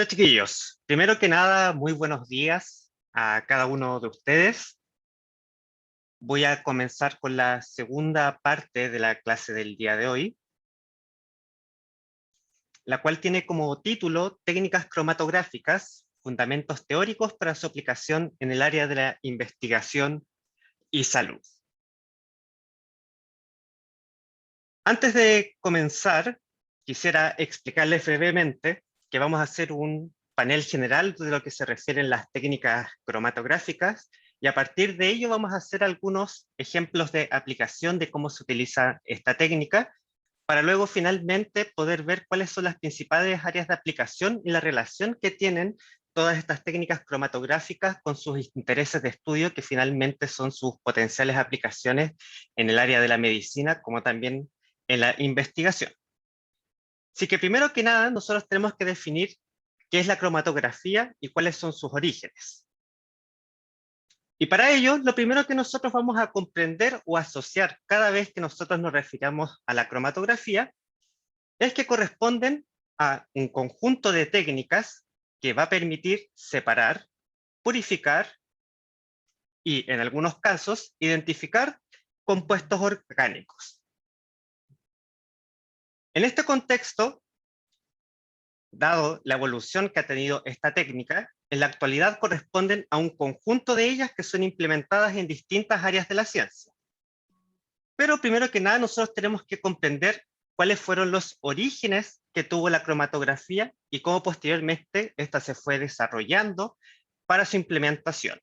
Hola, chiquillos, primero que nada, muy buenos días a cada uno de ustedes. Voy a comenzar con la segunda parte de la clase del día de hoy, la cual tiene como título Técnicas cromatográficas, fundamentos teóricos para su aplicación en el área de la investigación y salud. Antes de comenzar, quisiera explicarles brevemente que vamos a hacer un panel general de lo que se refieren las técnicas cromatográficas y a partir de ello vamos a hacer algunos ejemplos de aplicación de cómo se utiliza esta técnica para luego finalmente poder ver cuáles son las principales áreas de aplicación y la relación que tienen todas estas técnicas cromatográficas con sus intereses de estudio que finalmente son sus potenciales aplicaciones en el área de la medicina como también en la investigación. Así que primero que nada, nosotros tenemos que definir qué es la cromatografía y cuáles son sus orígenes. Y para ello, lo primero que nosotros vamos a comprender o asociar cada vez que nosotros nos refiramos a la cromatografía es que corresponden a un conjunto de técnicas que va a permitir separar, purificar y, en algunos casos, identificar compuestos orgánicos. En este contexto, dado la evolución que ha tenido esta técnica, en la actualidad corresponden a un conjunto de ellas que son implementadas en distintas áreas de la ciencia. Pero primero que nada nosotros tenemos que comprender cuáles fueron los orígenes que tuvo la cromatografía y cómo posteriormente esta se fue desarrollando para su implementación.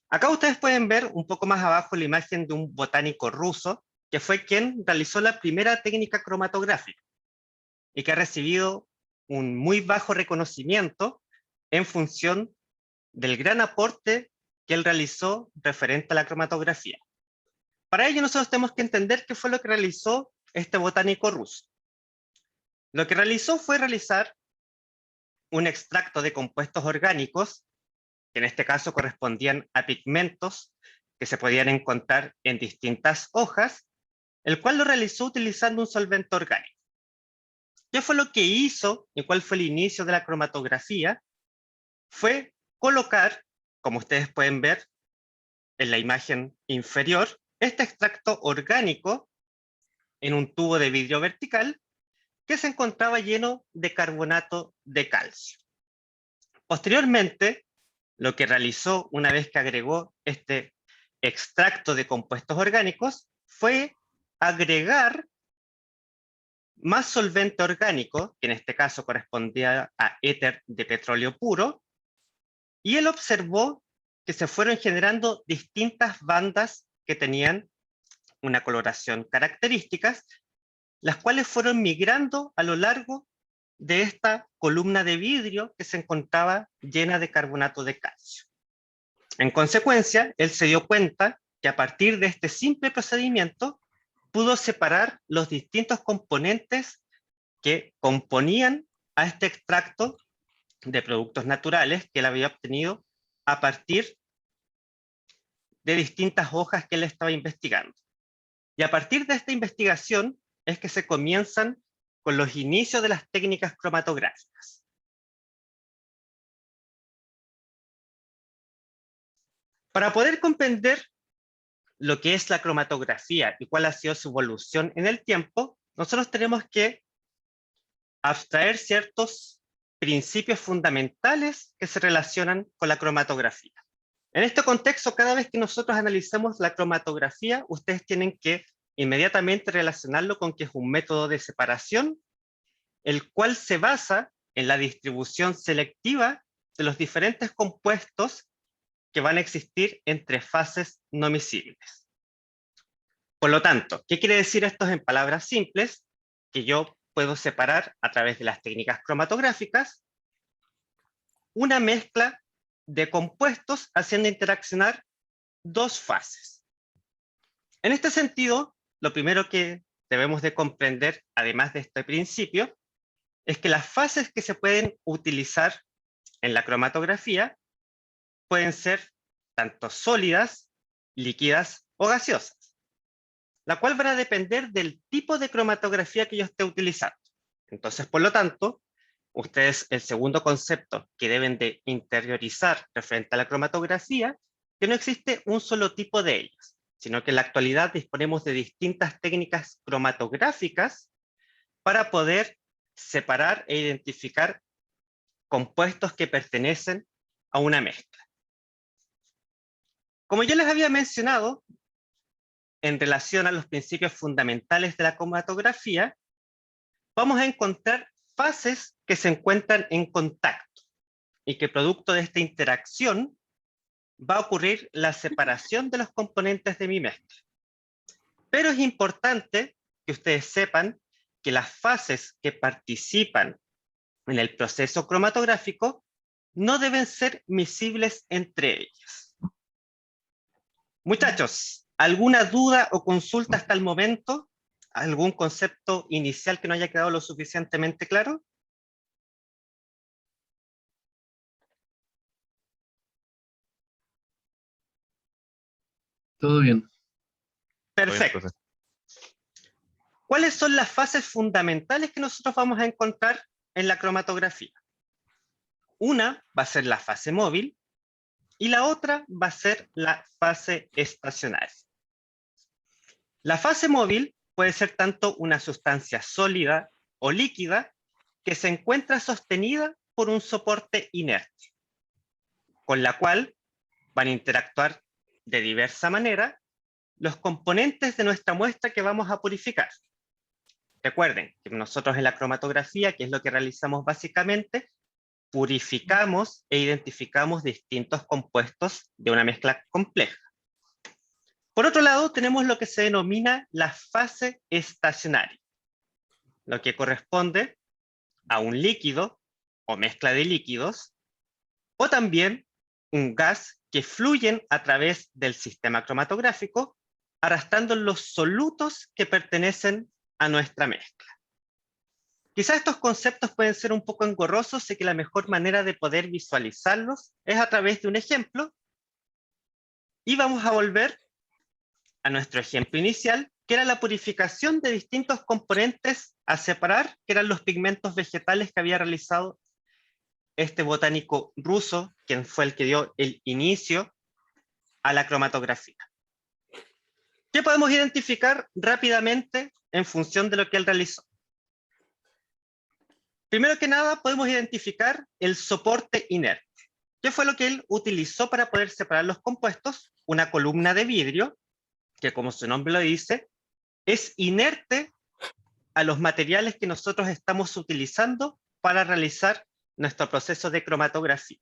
Acá ustedes pueden ver un poco más abajo la imagen de un botánico ruso que fue quien realizó la primera técnica cromatográfica y que ha recibido un muy bajo reconocimiento en función del gran aporte que él realizó referente a la cromatografía. Para ello nosotros tenemos que entender qué fue lo que realizó este botánico ruso. Lo que realizó fue realizar un extracto de compuestos orgánicos, que en este caso correspondían a pigmentos que se podían encontrar en distintas hojas, el cual lo realizó utilizando un solvente orgánico. ¿Qué fue lo que hizo y cuál fue el inicio de la cromatografía? Fue colocar, como ustedes pueden ver en la imagen inferior, este extracto orgánico en un tubo de vidrio vertical que se encontraba lleno de carbonato de calcio. Posteriormente, lo que realizó una vez que agregó este extracto de compuestos orgánicos fue agregar más solvente orgánico, que en este caso correspondía a éter de petróleo puro, y él observó que se fueron generando distintas bandas que tenían una coloración característica, las cuales fueron migrando a lo largo de esta columna de vidrio que se encontraba llena de carbonato de calcio. En consecuencia, él se dio cuenta que a partir de este simple procedimiento pudo separar los distintos componentes que componían a este extracto de productos naturales que él había obtenido a partir de distintas hojas que él estaba investigando. Y a partir de esta investigación es que se comienzan con los inicios de las técnicas cromatográficas. Para poder comprender lo que es la cromatografía y cuál ha sido su evolución en el tiempo, nosotros tenemos que abstraer ciertos principios fundamentales que se relacionan con la cromatografía. En este contexto, cada vez que nosotros analicemos la cromatografía, ustedes tienen que inmediatamente relacionarlo con que es un método de separación, el cual se basa en la distribución selectiva de los diferentes compuestos que van a existir entre fases no miscibles. Por lo tanto, ¿qué quiere decir esto en palabras simples? Que yo puedo separar a través de las técnicas cromatográficas una mezcla de compuestos haciendo interaccionar dos fases. En este sentido, lo primero que debemos de comprender, además de este principio, es que las fases que se pueden utilizar en la cromatografía pueden ser tanto sólidas, líquidas o gaseosas, la cual van a depender del tipo de cromatografía que yo esté utilizando. Entonces, por lo tanto, ustedes el segundo concepto que deben de interiorizar referente a la cromatografía, que no existe un solo tipo de ellas, sino que en la actualidad disponemos de distintas técnicas cromatográficas para poder separar e identificar compuestos que pertenecen a una mezcla. Como ya les había mencionado, en relación a los principios fundamentales de la cromatografía, vamos a encontrar fases que se encuentran en contacto y que producto de esta interacción va a ocurrir la separación de los componentes de mi mezcla. Pero es importante que ustedes sepan que las fases que participan en el proceso cromatográfico no deben ser miscibles entre ellas. Muchachos, ¿alguna duda o consulta hasta el momento? ¿Algún concepto inicial que no haya quedado lo suficientemente claro? Todo bien. Perfecto. ¿Cuáles son las fases fundamentales que nosotros vamos a encontrar en la cromatografía? Una va a ser la fase móvil y la otra va a ser la fase estacionaria. La fase móvil puede ser tanto una sustancia sólida o líquida que se encuentra sostenida por un soporte inerte, con la cual van a interactuar de diversa manera los componentes de nuestra muestra que vamos a purificar. Recuerden que nosotros en la cromatografía, que es lo que realizamos básicamente, purificamos e identificamos distintos compuestos de una mezcla compleja. Por otro lado, tenemos lo que se denomina la fase estacionaria, lo que corresponde a un líquido o mezcla de líquidos, o también un gas que fluyen a través del sistema cromatográfico, arrastrando los solutos que pertenecen a nuestra mezcla. Quizás estos conceptos pueden ser un poco engorrosos, sé que la mejor manera de poder visualizarlos es a través de un ejemplo, y vamos a volver a nuestro ejemplo inicial, que era la purificación de distintos componentes a separar, que eran los pigmentos vegetales que había realizado este botánico ruso, quien fue el que dio el inicio a la cromatografía. ¿Qué podemos identificar rápidamente en función de lo que él realizó? Primero que nada, podemos identificar el soporte inerte. ¿Qué fue lo que él utilizó para poder separar los compuestos? Una columna de vidrio, que como su nombre lo dice, es inerte a los materiales que nosotros estamos utilizando para realizar nuestro proceso de cromatografía.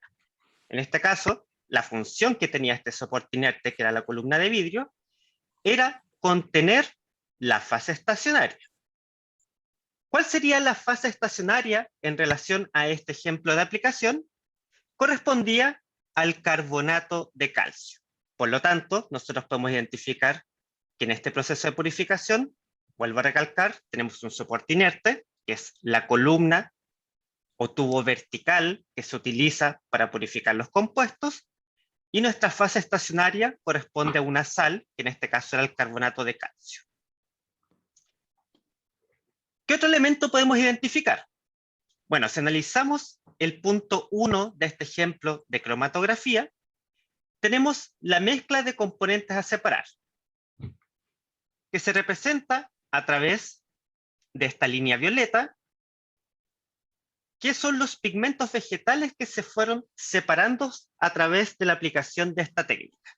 En este caso, la función que tenía este soporte inerte, que era la columna de vidrio, era contener la fase estacionaria. ¿Cuál sería la fase estacionaria en relación a este ejemplo de aplicación? Correspondía al carbonato de calcio. Por lo tanto, nosotros podemos identificar que en este proceso de purificación, vuelvo a recalcar, tenemos un soporte inerte, que es la columna o tubo vertical que se utiliza para purificar los compuestos, y nuestra fase estacionaria corresponde a una sal, que en este caso era el carbonato de calcio. ¿Qué otro elemento podemos identificar? Bueno, si analizamos el punto 1 de este ejemplo de cromatografía, tenemos la mezcla de componentes a separar, que se representa a través de esta línea violeta, que son los pigmentos vegetales que se fueron separando a través de la aplicación de esta técnica.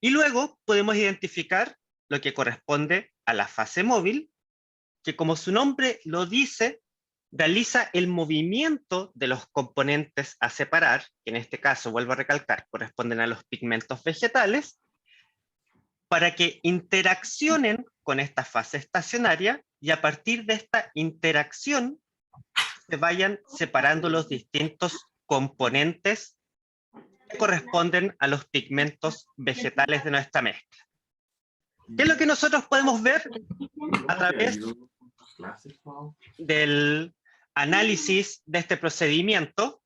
Y luego podemos identificar lo que corresponde a la fase móvil, que como su nombre lo dice, realiza el movimiento de los componentes a separar, que en este caso, vuelvo a recalcar, corresponden a los pigmentos vegetales, para que interaccionen con esta fase estacionaria y a partir de esta interacción se vayan separando los distintos componentes que corresponden a los pigmentos vegetales de nuestra mezcla. ¿Qué es lo que nosotros podemos ver a través del análisis de este procedimiento?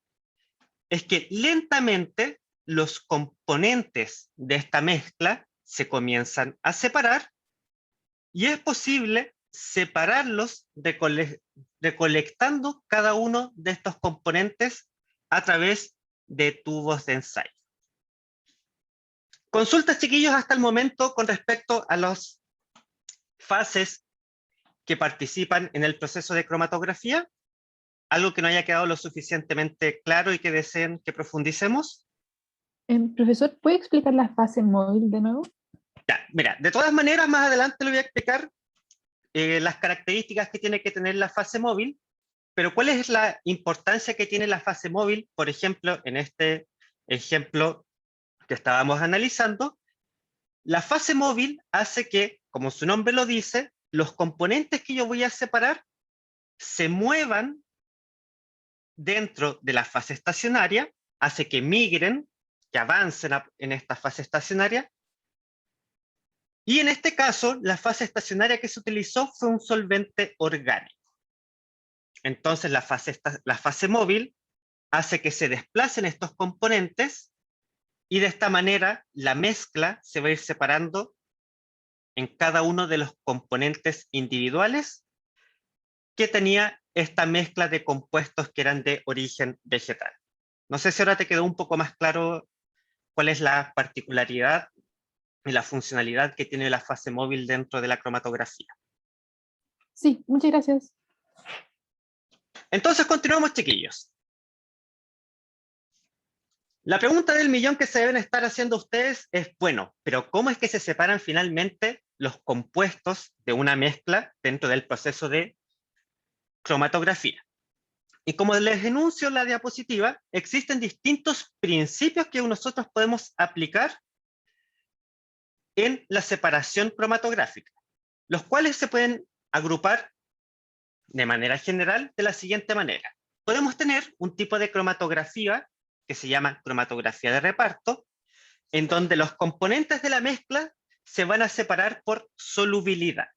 Es que lentamente los componentes de esta mezcla se comienzan a separar y es posible separarlos recolectando cada uno de estos componentes a través de tubos de ensayo. Consultas, chiquillos, hasta el momento con respecto a las fases que participan en el proceso de cromatografía. ¿Algo que no haya quedado lo suficientemente claro y que deseen que profundicemos? Profesor, ¿puede explicar la fase móvil de nuevo? Ya, mira, de todas maneras, más adelante le voy a explicar las características que tiene que tener la fase móvil, pero ¿cuál es la importancia que tiene la fase móvil? Por ejemplo, en este ejemplo que estábamos analizando, la fase móvil hace que, como su nombre lo dice, los componentes que yo voy a separar se muevan dentro de la fase estacionaria, hace que migren, que avancen en esta fase estacionaria. Y en este caso, la fase estacionaria que se utilizó fue un solvente orgánico. Entonces, la fase móvil hace que se desplacen estos componentes y de esta manera la mezcla se va a ir separando en cada uno de los componentes individuales que tenía esta mezcla de compuestos que eran de origen vegetal. No sé si ahora te quedó un poco más claro cuál es la particularidad y la funcionalidad que tiene la fase móvil dentro de la cromatografía. Sí, muchas gracias. Entonces continuamos, chiquillos. La pregunta del millón que se deben estar haciendo ustedes es, bueno, pero ¿cómo es que se separan finalmente los compuestos de una mezcla dentro del proceso de cromatografía? Y como les enuncio en la diapositiva, existen distintos principios que nosotros podemos aplicar en la separación cromatográfica, los cuales se pueden agrupar de manera general de la siguiente manera. Podemos tener un tipo de cromatografía que se llama cromatografía de reparto, en donde los componentes de la mezcla se van a separar por solubilidad.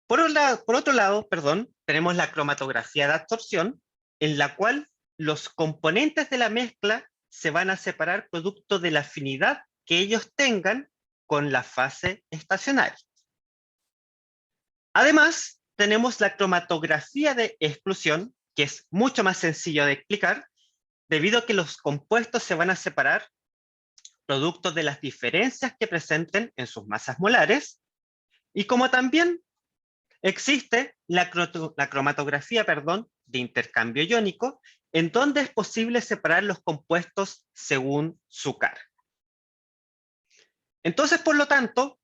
Por otro lado, tenemos la cromatografía de absorción, en la cual los componentes de la mezcla se van a separar producto de la afinidad que ellos tengan con la fase estacionaria. Además, tenemos la cromatografía de exclusión, que es mucho más sencillo de explicar, debido a que los compuestos se van a separar producto de las diferencias que presenten en sus masas molares, y como también existe la cromatografía de intercambio iónico, en donde es posible separar los compuestos según su carga. Entonces, por lo tanto,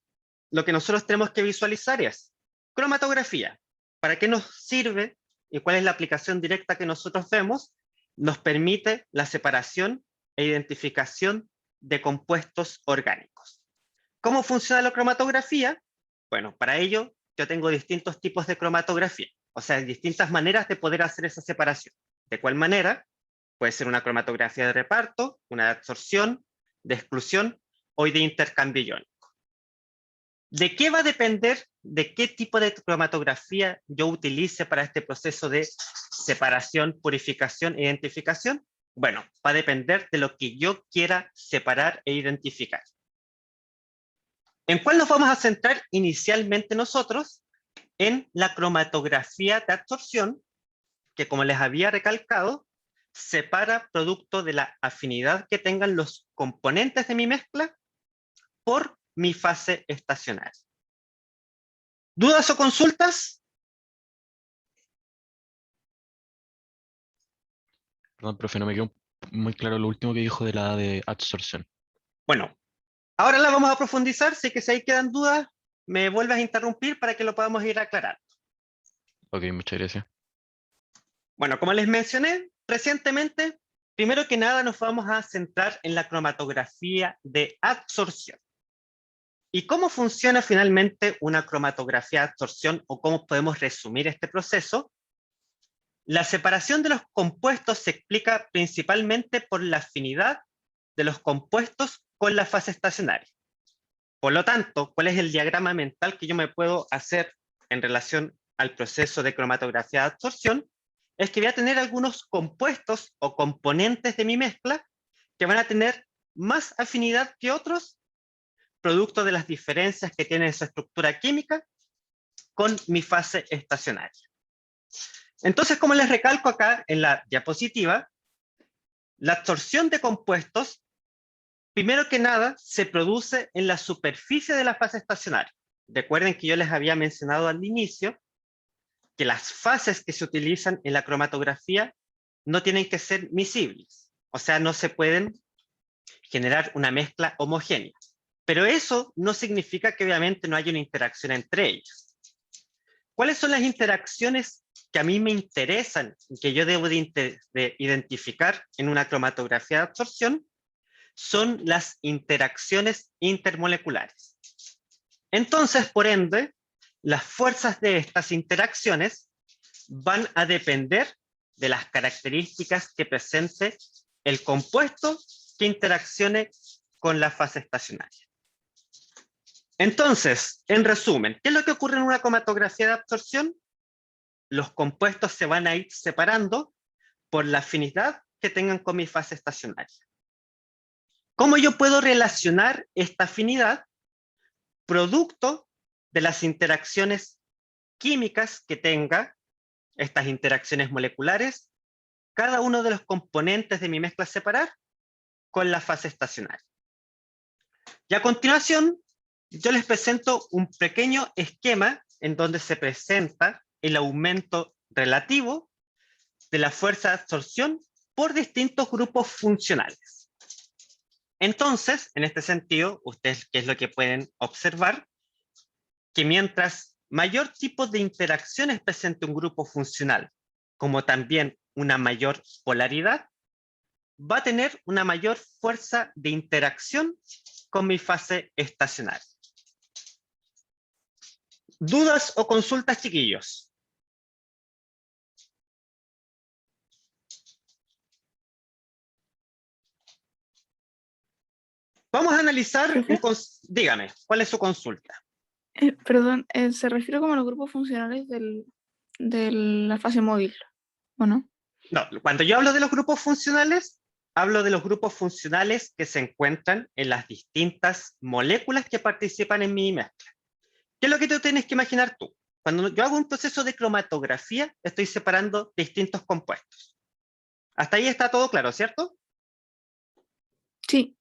lo que nosotros tenemos que visualizar es cromatografía. ¿Para qué nos sirve y cuál es la aplicación directa que nosotros vemos? Nos permite la separación e identificación de compuestos orgánicos. ¿Cómo funciona la cromatografía? Bueno, para ello yo tengo distintos tipos de cromatografía, o sea, distintas maneras de poder hacer esa separación. ¿De cuál manera? Puede ser una cromatografía de reparto, una de absorción, de exclusión o de intercambio iónico. ¿De qué va a depender de qué tipo de cromatografía yo utilice para este proceso de separación, purificación e identificación? Bueno, va a depender de lo que yo quiera separar e identificar. ¿En cuál nos vamos a centrar inicialmente nosotros? En la cromatografía de absorción, que como les había recalcado, separa producto de la afinidad que tengan los componentes de mi mezcla por mi fase estacionaria. ¿Dudas o consultas? Perdón, profe, no me quedó muy claro lo último que dijo de la de absorción. Bueno, ahora la vamos a profundizar, si es que si ahí quedan dudas, me vuelves a interrumpir para que lo podamos ir aclarando. Ok, muchas gracias. Bueno, como les mencioné recientemente, primero que nada nos vamos a centrar en la cromatografía de absorción. ¿Y cómo funciona finalmente una cromatografía de absorción o cómo podemos resumir este proceso? La separación de los compuestos se explica principalmente por la afinidad de los compuestos con la fase estacionaria. Por lo tanto, ¿cuál es el diagrama mental que yo me puedo hacer en relación al proceso de cromatografía de absorción? Es que voy a tener algunos compuestos o componentes de mi mezcla que van a tener más afinidad que otros, producto de las diferencias que tienen su estructura química con mi fase estacionaria. Entonces, como les recalco acá en la diapositiva, la absorción de compuestos, primero que nada, se produce en la superficie de la fase estacionaria. Recuerden que yo les había mencionado al inicio que las fases que se utilizan en la cromatografía no tienen que ser miscibles, o sea, no se pueden generar una mezcla homogénea. Pero eso no significa que obviamente no haya una interacción entre ellas. ¿Cuáles son las interacciones que a mí me interesan y que yo debo de identificar en una cromatografía de absorción? Son las interacciones intermoleculares. Entonces, por ende, las fuerzas de estas interacciones van a depender de las características que presente el compuesto que interaccione con la fase estacionaria. Entonces, en resumen, ¿qué es lo que ocurre en una cromatografía de absorción? Los compuestos se van a ir separando por la afinidad que tengan con mi fase estacionaria. ¿Cómo yo puedo relacionar esta afinidad? Producto de las interacciones químicas que tenga, estas interacciones moleculares, cada uno de los componentes de mi mezcla a separar con la fase estacionaria. Y a continuación, yo les presento un pequeño esquema en donde se presenta el aumento relativo de la fuerza de absorción por distintos grupos funcionales. Entonces, en este sentido, ustedes, ¿qué es lo que pueden observar? Que mientras mayor tipo de interacciones presente un grupo funcional, como también una mayor polaridad, va a tener una mayor fuerza de interacción con mi fase estacionaria. ¿Dudas o consultas, chiquillos? Vamos a analizar, dígame, ¿cuál es su consulta? Perdón, ¿se refiere como a los grupos funcionales de la fase móvil, o no? No, cuando yo hablo de los grupos funcionales, hablo de los grupos funcionales que se encuentran en las distintas moléculas que participan en mi mezcla. ¿Qué es lo que tú tienes que imaginar tú? Cuando yo hago un proceso de cromatografía, estoy separando distintos compuestos. Hasta ahí está todo claro, ¿cierto? Sí.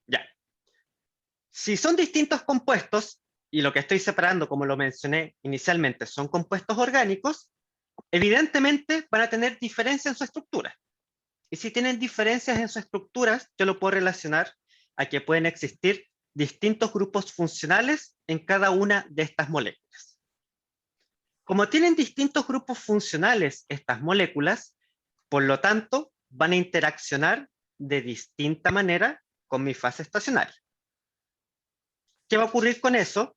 Ya. Si son distintos compuestos, y lo que estoy separando, como lo mencioné inicialmente, son compuestos orgánicos, evidentemente van a tener diferencias en su estructura. Y si tienen diferencias en sus estructuras, yo lo puedo relacionar a que pueden existir distintos grupos funcionales en cada una de estas moléculas. Como tienen distintos grupos funcionales estas moléculas, por lo tanto, van a interaccionar de distinta manera con mi fase estacionaria. ¿Qué va a ocurrir con eso?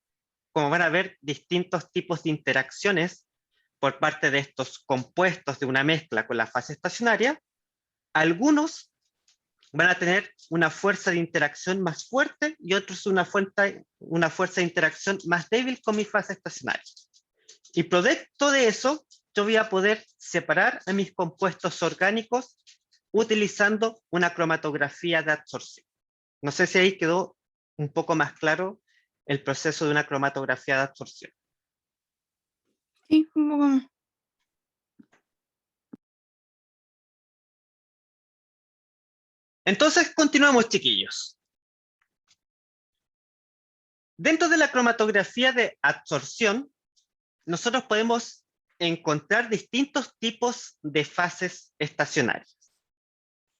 Como van a haber distintos tipos de interacciones por parte de estos compuestos de una mezcla con la fase estacionaria, algunos van a tener una fuerza de interacción más fuerte y otros una fuerza de interacción más débil con mi fase estacionaria. Y producto de eso, yo voy a poder separar a mis compuestos orgánicos utilizando una cromatografía de absorción. No sé si ahí quedó un poco más claro el proceso de una cromatografía de absorción. Sí, un poco más. Entonces, continuamos, chiquillos. Dentro de la cromatografía de absorción, nosotros podemos encontrar distintos tipos de fases estacionarias.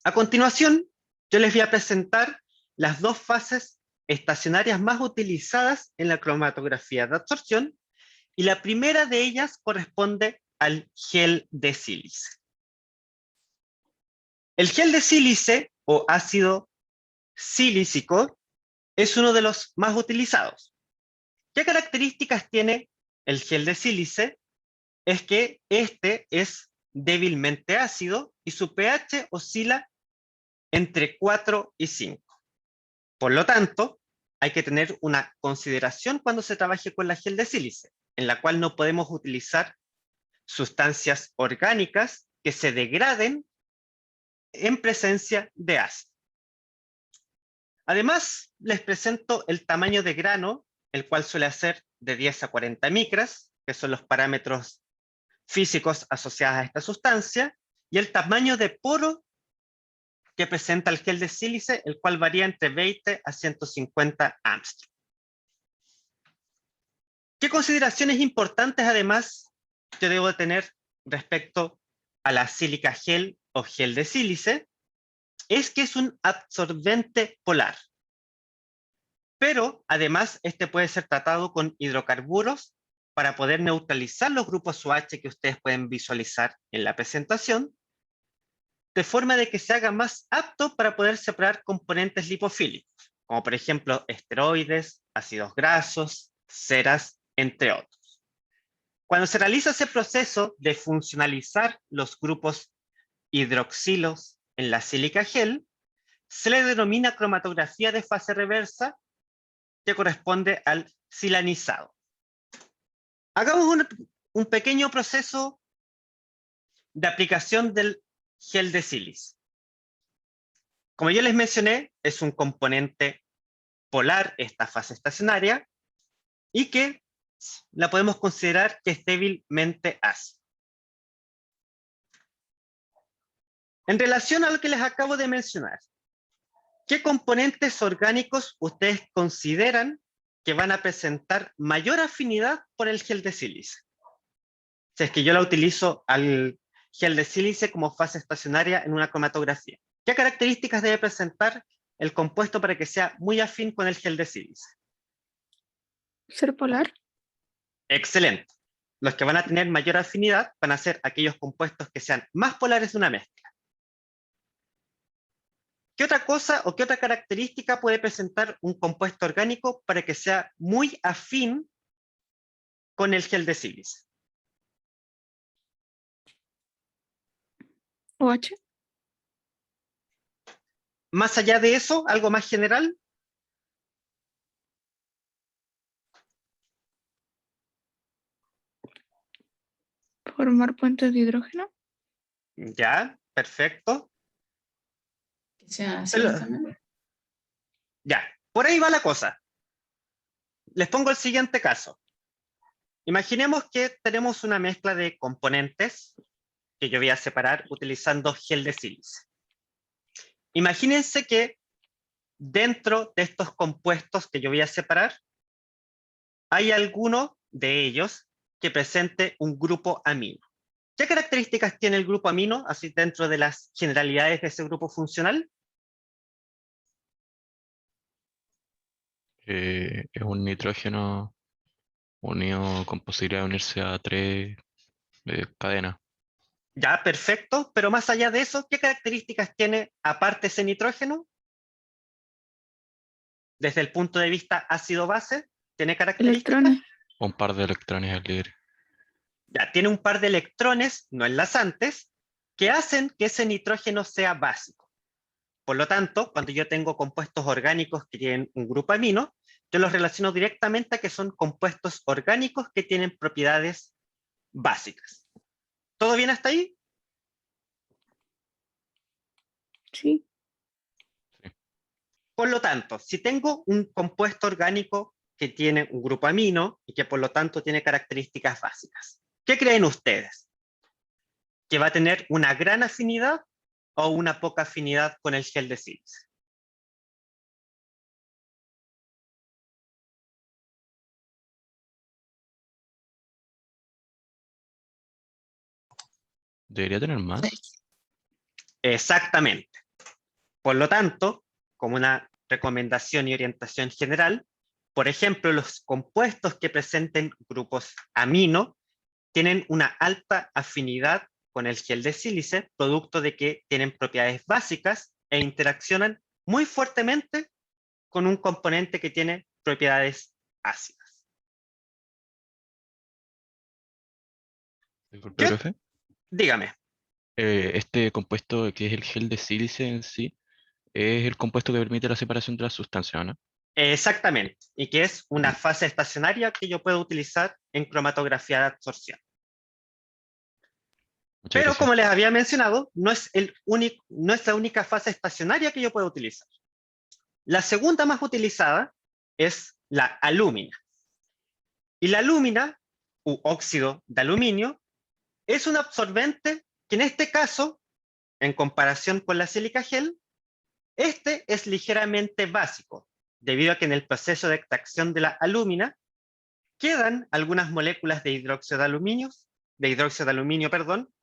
A continuación, yo les voy a presentar las dos fases estacionarias más utilizadas en la cromatografía de absorción, y la primera de ellas corresponde al gel de sílice. El gel de sílice o ácido silícico es uno de los más utilizados. ¿Qué características tiene el gel de sílice? Es que este es débilmente ácido y su pH oscila entre 4 y 5. Por lo tanto, hay que tener una consideración cuando se trabaje con la gel de sílice, en la cual no podemos utilizar sustancias orgánicas que se degraden en presencia de ácido. Además, les presento el tamaño de grano, el cual suele ser de 10 a 40 micras, que son los parámetros físicos asociados a esta sustancia, y el tamaño de poro que presenta el gel de sílice, el cual varía entre 20 a 150 Armstrong. ¿Qué consideraciones importantes además yo debo tener respecto a la sílica gel o gel de sílice? Es que es un absorbente polar. Pero además este puede ser tratado con hidrocarburos para poder neutralizar los grupos OH que ustedes pueden visualizar en la presentación, de forma de que se haga más apto para poder separar componentes lipofílicos, como por ejemplo esteroides, ácidos grasos, ceras, entre otros. Cuando se realiza ese proceso de funcionalizar los grupos hidroxilos en la sílica gel, se le denomina cromatografía de fase reversa, que corresponde al silanizado. Hagamos un pequeño proceso de aplicación del gel de sílice. Como ya les mencioné, es un componente polar esta fase estacionaria y que la podemos considerar que es débilmente ácida. En relación a lo que les acabo de mencionar, ¿qué componentes orgánicos ustedes consideran que van a presentar mayor afinidad por el gel de sílice? Si es que yo la utilizo al gel de sílice como fase estacionaria en una cromatografía. ¿Qué características debe presentar el compuesto para que sea muy afín con el gel de sílice? ¿Ser polar? Excelente. Los que van a tener mayor afinidad van a ser aquellos compuestos que sean más polares de una mezcla. ¿Qué otra cosa o qué otra característica puede presentar un compuesto orgánico para que sea muy afín con el gel de sílice? OH. Más allá de eso, algo más general. Formar puentes de hidrógeno. Ya, perfecto. Que sea ácido también. Ya, por ahí va la cosa. Les pongo el siguiente caso. Imaginemos que tenemos una mezcla de componentes que yo voy a separar utilizando gel de sílice. Imagínense que dentro de estos compuestos que yo voy a separar, hay alguno de ellos que presente un grupo amino. ¿Qué características tiene el grupo amino, así dentro de las generalidades de ese grupo funcional? Es un nitrógeno unido con posibilidad de unirse a 3 cadenas. Ya, perfecto, pero más allá de eso, ¿qué características tiene aparte ese nitrógeno? Desde el punto de vista ácido-base, ¿tiene características? Electrones. Un par de electrones al libre. Ya, tiene un par de electrones no enlazantes que hacen que ese nitrógeno sea básico. Por lo tanto, cuando yo tengo compuestos orgánicos que tienen un grupo amino, yo los relaciono directamente a que son compuestos orgánicos que tienen propiedades básicas. ¿Todo bien hasta ahí? Sí. Por lo tanto, si tengo un compuesto orgánico que tiene un grupo amino y que por lo tanto tiene características básicas, ¿qué creen ustedes? ¿Que va a tener una gran afinidad o una poca afinidad con el gel de sílice? ¿Debería tener más? Exactamente. Por lo tanto, como una recomendación y orientación general, por ejemplo, los compuestos que presenten grupos amino tienen una alta afinidad con el gel de sílice, producto de que tienen propiedades básicas e interaccionan muy fuertemente con un componente que tiene propiedades ácidas. Disculpe, ¿Qué? profe. Dígame. Este compuesto que es el gel de sílice en sí, es el compuesto que permite la separación de las sustancias, ¿no? Exactamente, y que es una fase estacionaria que yo puedo utilizar en cromatografía de absorción. Muchas Pero gracias. como les había mencionado, no es la única fase estacionaria que yo puedo utilizar. La segunda más utilizada es la alúmina. Y la alúmina u óxido de aluminio, es un absorbente que en este caso, en comparación con la sílica gel, este es ligeramente básico, debido a que en el proceso de extracción de la alúmina quedan algunas moléculas de hidróxido de aluminio,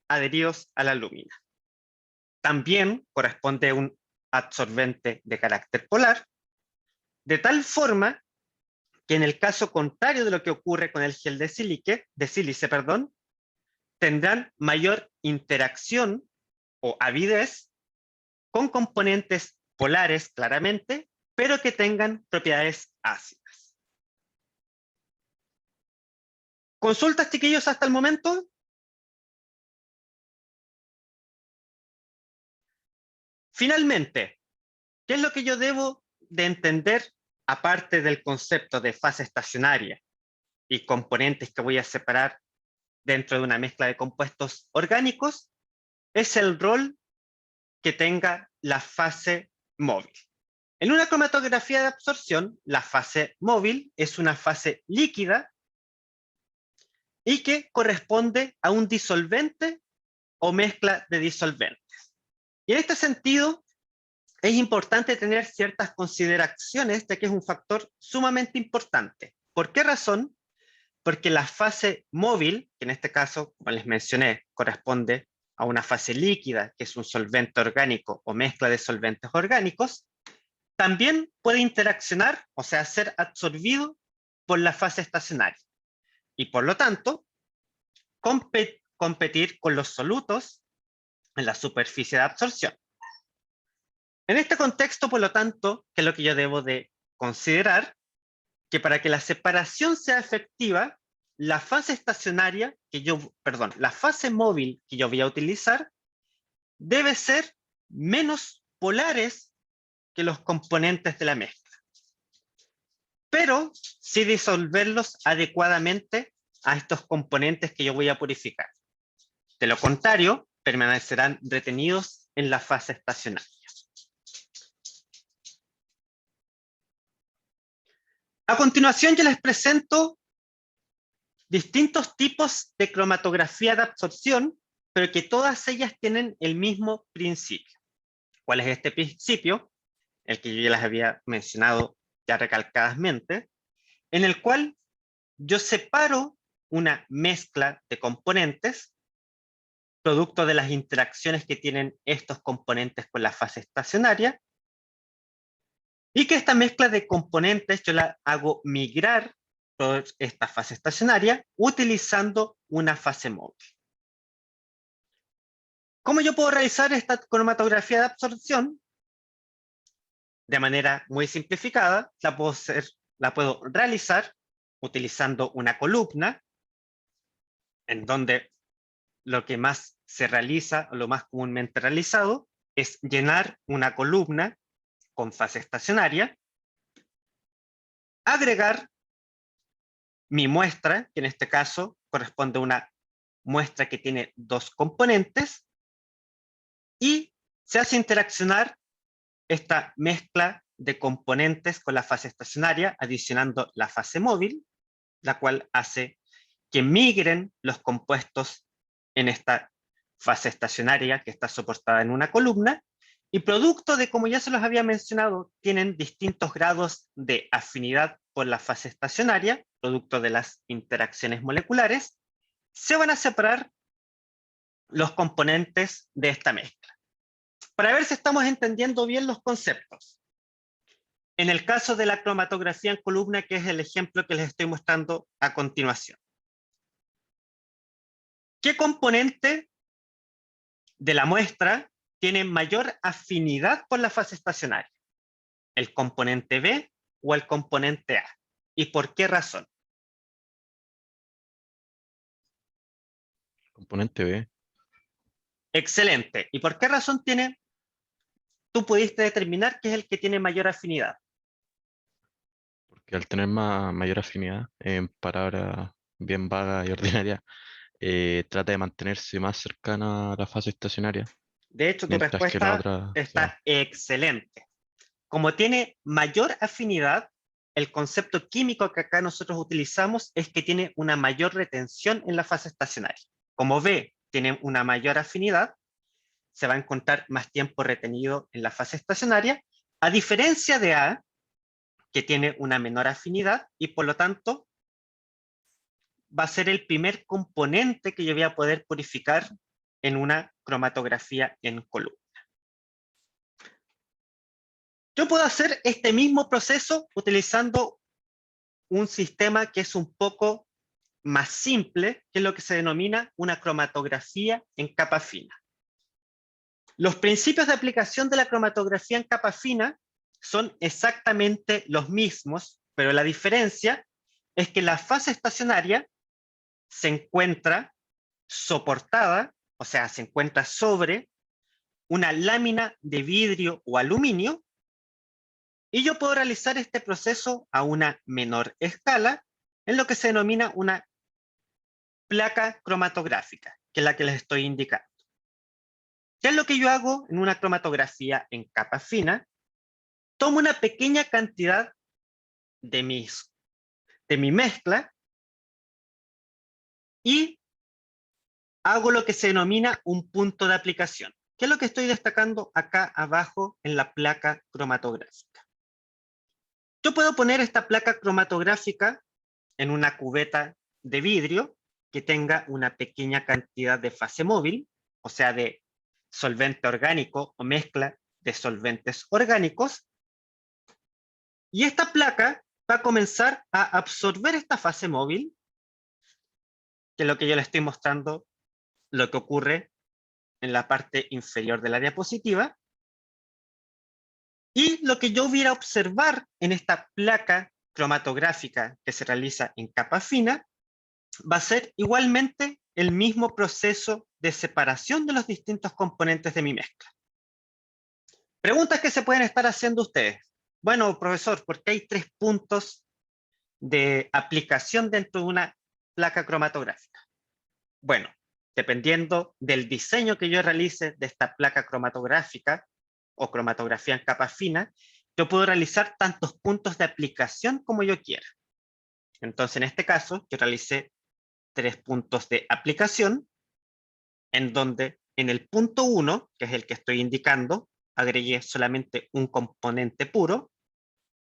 adheridos a la alúmina. También corresponde a un absorbente de carácter polar, de tal forma que en el caso contrario de lo que ocurre con el gel de sílice, tendrán mayor interacción o avidez con componentes polares claramente, pero que tengan propiedades ácidas. ¿Consultas, chiquillos, hasta el momento? Finalmente, ¿qué es lo que yo debo de entender aparte del concepto de fase estacionaria y componentes que voy a separar dentro de una mezcla de compuestos orgánicos? Es el rol que tenga la fase móvil. En una cromatografía de absorción, la fase móvil es una fase líquida y que corresponde a un disolvente o mezcla de disolventes. Y en este sentido, es importante tener ciertas consideraciones de que es un factor sumamente importante. ¿Por qué razón? Porque la fase móvil, que en este caso, como les mencioné, corresponde a una fase líquida, que es un solvente orgánico o mezcla de solventes orgánicos, también puede interaccionar, o sea, ser absorbido por la fase estacionaria. Y por lo tanto, competir con los solutos en la superficie de absorción. En este contexto, por lo tanto, ¿qué es lo que yo debo de considerar? Que para que la separación sea efectiva, la fase estacionaria, la fase móvil que yo voy a utilizar, debe ser menos polares que los componentes de la mezcla. Pero sí disolverlos adecuadamente a estos componentes que yo voy a purificar. De lo contrario, permanecerán retenidos en la fase estacionaria. A continuación, yo les presento distintos tipos de cromatografía de absorción, pero que todas ellas tienen el mismo principio. ¿Cuál es este principio? El que yo ya les había mencionado ya recalcadamente, en el cual yo separo una mezcla de componentes, producto de las interacciones que tienen estos componentes con la fase estacionaria, y que esta mezcla de componentes yo la hago migrar por esta fase estacionaria utilizando una fase móvil. ¿Cómo yo puedo realizar esta cromatografía de absorción? De manera muy simplificada, la puedo realizar utilizando una columna, en donde lo que más se realiza, o lo más comúnmente realizado, es llenar una columna con fase estacionaria, agregar mi muestra, que en este caso corresponde a una muestra que tiene dos componentes, y se hace interaccionar esta mezcla de componentes con la fase estacionaria, adicionando la fase móvil, la cual hace que migren los compuestos en esta fase estacionaria que está soportada en una columna, y producto de, como ya se los había mencionado, tienen distintos grados de afinidad por la fase estacionaria, producto de las interacciones moleculares, se van a separar los componentes de esta mezcla. Para ver si estamos entendiendo bien los conceptos. En el caso de la cromatografía en columna, que es el ejemplo que les estoy mostrando a continuación. ¿Qué componente de la muestra tiene mayor afinidad por la fase estacionaria? ¿El componente B o el componente A? ¿Y por qué razón? Componente B. Excelente. ¿Y por qué razón tú pudiste determinar que es el que tiene mayor afinidad? Porque al tener mayor afinidad, en palabras bien vagas y ordinarias, trata de mantenerse más cercana a la fase estacionaria, De hecho, tu mientras que la respuesta otra se va. está excelente. Como tiene mayor afinidad, el concepto químico que acá nosotros utilizamos es que tiene una mayor retención en la fase estacionaria. Como B tiene una mayor afinidad, se va a encontrar más tiempo retenido en la fase estacionaria, a diferencia de A, que tiene una menor afinidad y por lo tanto va a ser el primer componente que yo voy a poder purificar en una cromatografía en columna. Yo puedo hacer este mismo proceso utilizando un sistema que es un poco más simple, que es lo que se denomina una cromatografía en capa fina. Los principios de aplicación de la cromatografía en capa fina son exactamente los mismos, pero la diferencia es que la fase estacionaria se encuentra soportada, o sea, se encuentra sobre una lámina de vidrio o aluminio, y yo puedo realizar este proceso a una menor escala, en lo que se denomina una placa cromatográfica, que es la que les estoy indicando. ¿Qué es lo que yo hago en una cromatografía en capa fina? Tomo una pequeña cantidad de mi mezcla y hago lo que se denomina un punto de aplicación. ¿Qué es lo que estoy destacando acá abajo en la placa cromatográfica? Yo puedo poner esta placa cromatográfica en una cubeta de vidrio que tenga una pequeña cantidad de fase móvil, o sea, de solvente orgánico o mezcla de solventes orgánicos, y esta placa va a comenzar a absorber esta fase móvil, que es lo que yo le estoy mostrando, lo que ocurre en la parte inferior de la diapositiva, y lo que yo voy a observar en esta placa cromatográfica que se realiza en capa fina, va a ser igualmente el mismo proceso de separación de los distintos componentes de mi mezcla. Preguntas que se pueden estar haciendo ustedes. Bueno, profesor, ¿por qué hay 3 puntos de aplicación dentro de una placa cromatográfica? Bueno, dependiendo del diseño que yo realice de esta placa cromatográfica o cromatografía en capa fina, yo puedo realizar tantos puntos de aplicación como yo quiera. Entonces, en este caso, yo realicé 3 puntos de aplicación, en donde en el punto 1, que es el que estoy indicando, agregué solamente un componente puro,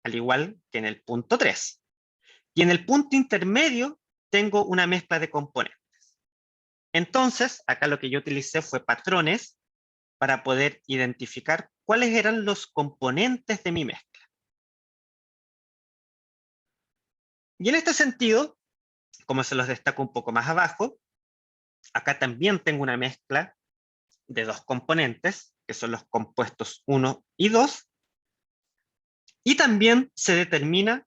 al igual que en el punto 3. Y en el punto intermedio tengo una mezcla de componentes. Entonces, acá lo que yo utilicé fue patrones para poder identificar cuáles eran los componentes de mi mezcla. Y en este sentido, como se los destaco un poco más abajo, acá también tengo una mezcla de 2 componentes, que son los compuestos 1 y 2, y también se determina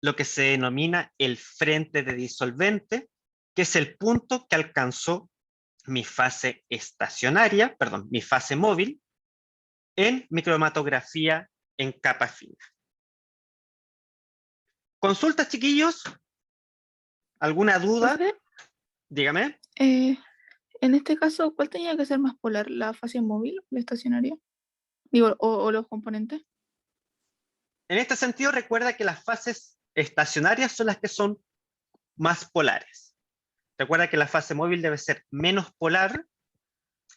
lo que se denomina el frente de disolvente, que es el punto que alcanzó mi fase estacionaria, perdón, mi fase móvil, en mi cromatografía en capa fina. ¿Consultas, chiquillos? ¿Alguna duda? Profe, Dígame. en este caso, ¿cuál tenía que ser más polar? ¿La fase móvil, la estacionaria? Digo, o los componentes. En este sentido, recuerda que las fases estacionarias son las que son más polares. Recuerda que la fase móvil debe ser menos polar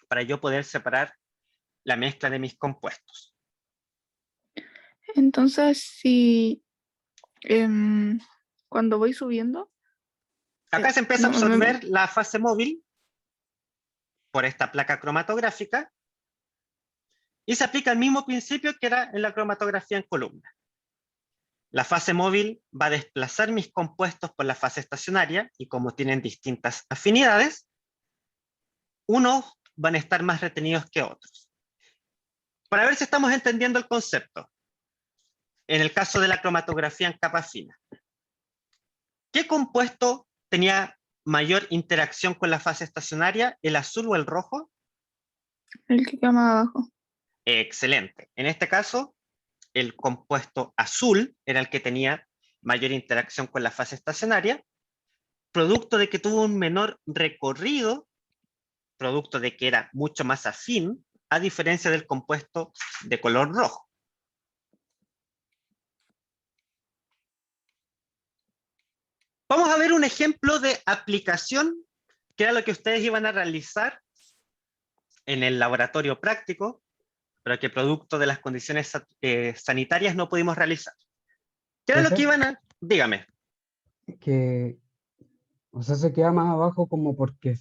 para yo poder separar la mezcla de mis compuestos. Entonces, si cuando voy subiendo, Acá se empieza a no, absorber la fase móvil por esta placa cromatográfica y se aplica el mismo principio que era en la cromatografía en columna. La fase móvil va a desplazar mis compuestos por la fase estacionaria y como tienen distintas afinidades, unos van a estar más retenidos que otros. Para ver si estamos entendiendo el concepto, en el caso de la cromatografía en capa fina, ¿qué compuesto tenía mayor interacción con la fase estacionaria, el azul o el rojo? el que queda más abajo. Excelente. En este caso, el compuesto azul era el que tenía mayor interacción con la fase estacionaria, producto de que tuvo un menor recorrido, producto de que era mucho más afín, a diferencia del compuesto de color rojo. Vamos a ver un ejemplo de aplicación, que era lo que ustedes iban a realizar en el laboratorio práctico, pero que producto de las condiciones sanitarias no pudimos realizar. ¿Qué era lo que Profe, iban a...? Dígame. que, o sea, se queda más abajo como porque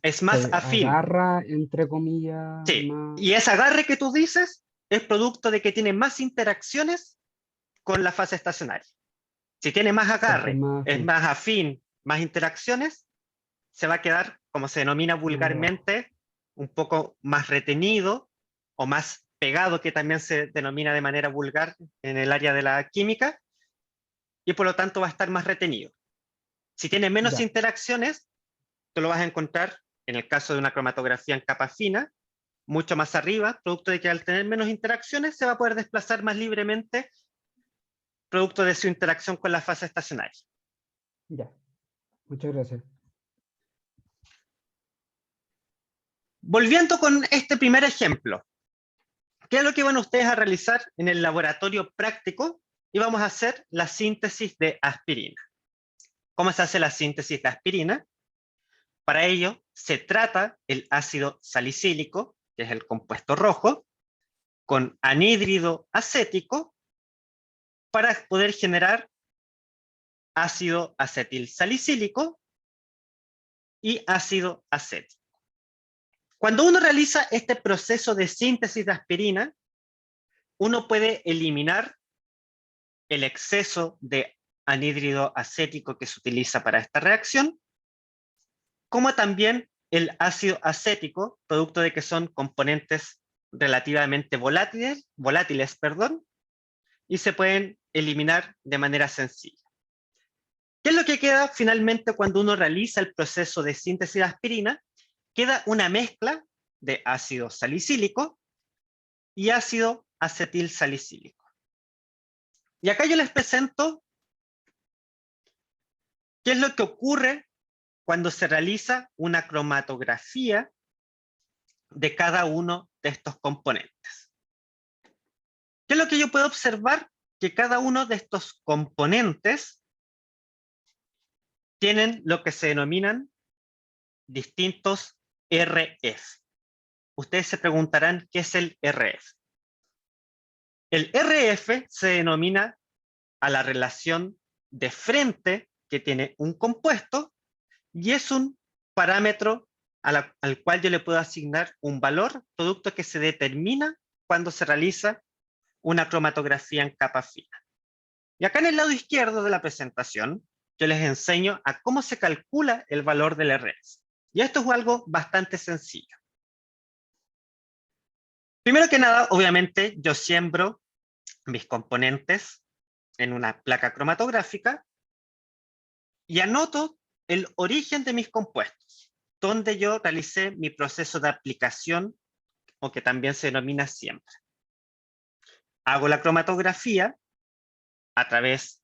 Es más se afín. agarra, entre comillas, Sí, más. y ese agarre que tú dices es producto de que tiene más interacciones con la fase estacionaria. Si tiene más Porque es agarre, más es afín. más afín, más interacciones, se va a quedar, como se denomina Más abajo. vulgarmente, un poco más retenido o más pegado, que también se denomina de manera vulgar en el área de la química, y por lo tanto va a estar más retenido. Si tiene menos Ya, interacciones, tú lo vas a encontrar, en el caso de una cromatografía en capa fina, mucho más arriba, producto de que al tener menos interacciones se va a poder desplazar más libremente, producto de su interacción con la fase estacionaria. ya. Muchas gracias. Volviendo con este primer ejemplo, ¿qué es lo que van ustedes a realizar en el laboratorio práctico? Y vamos a hacer la síntesis de aspirina. ¿Cómo se hace la síntesis de aspirina? Para ello, se trata el ácido salicílico, que es el compuesto rojo, con anhídrido acético para poder generar ácido acetil salicílico y ácido acético. Cuando uno realiza este proceso de síntesis de aspirina, uno puede eliminar el exceso de anhídrido acético que se utiliza para esta reacción, como también el ácido acético, producto de que son componentes relativamente volátiles, y se pueden eliminar de manera sencilla. ¿Qué es lo que queda finalmente cuando uno realiza el proceso de síntesis de aspirina? Queda una mezcla de ácido salicílico y ácido acetil salicílico. Y acá yo les presento qué es lo que ocurre cuando se realiza una cromatografía de cada uno de estos componentes. ¿Qué es lo que yo puedo observar? Que cada uno de estos componentes tienen lo que se denominan distintos RF. Ustedes se preguntarán qué es el RF. El RF se denomina a la relación de frente que tiene un compuesto y es un parámetro al cual yo le puedo asignar un valor, producto que se determina cuando se realiza una cromatografía en capa fina. Y acá en el lado izquierdo de la presentación, yo les enseño a cómo se calcula el valor del RF. Y esto es algo bastante sencillo. Primero que nada, obviamente, yo siembro mis componentes en una placa cromatográfica y anoto el origen de mis compuestos, donde yo realicé mi proceso de aplicación, o que también se denomina siembra. Hago la cromatografía a través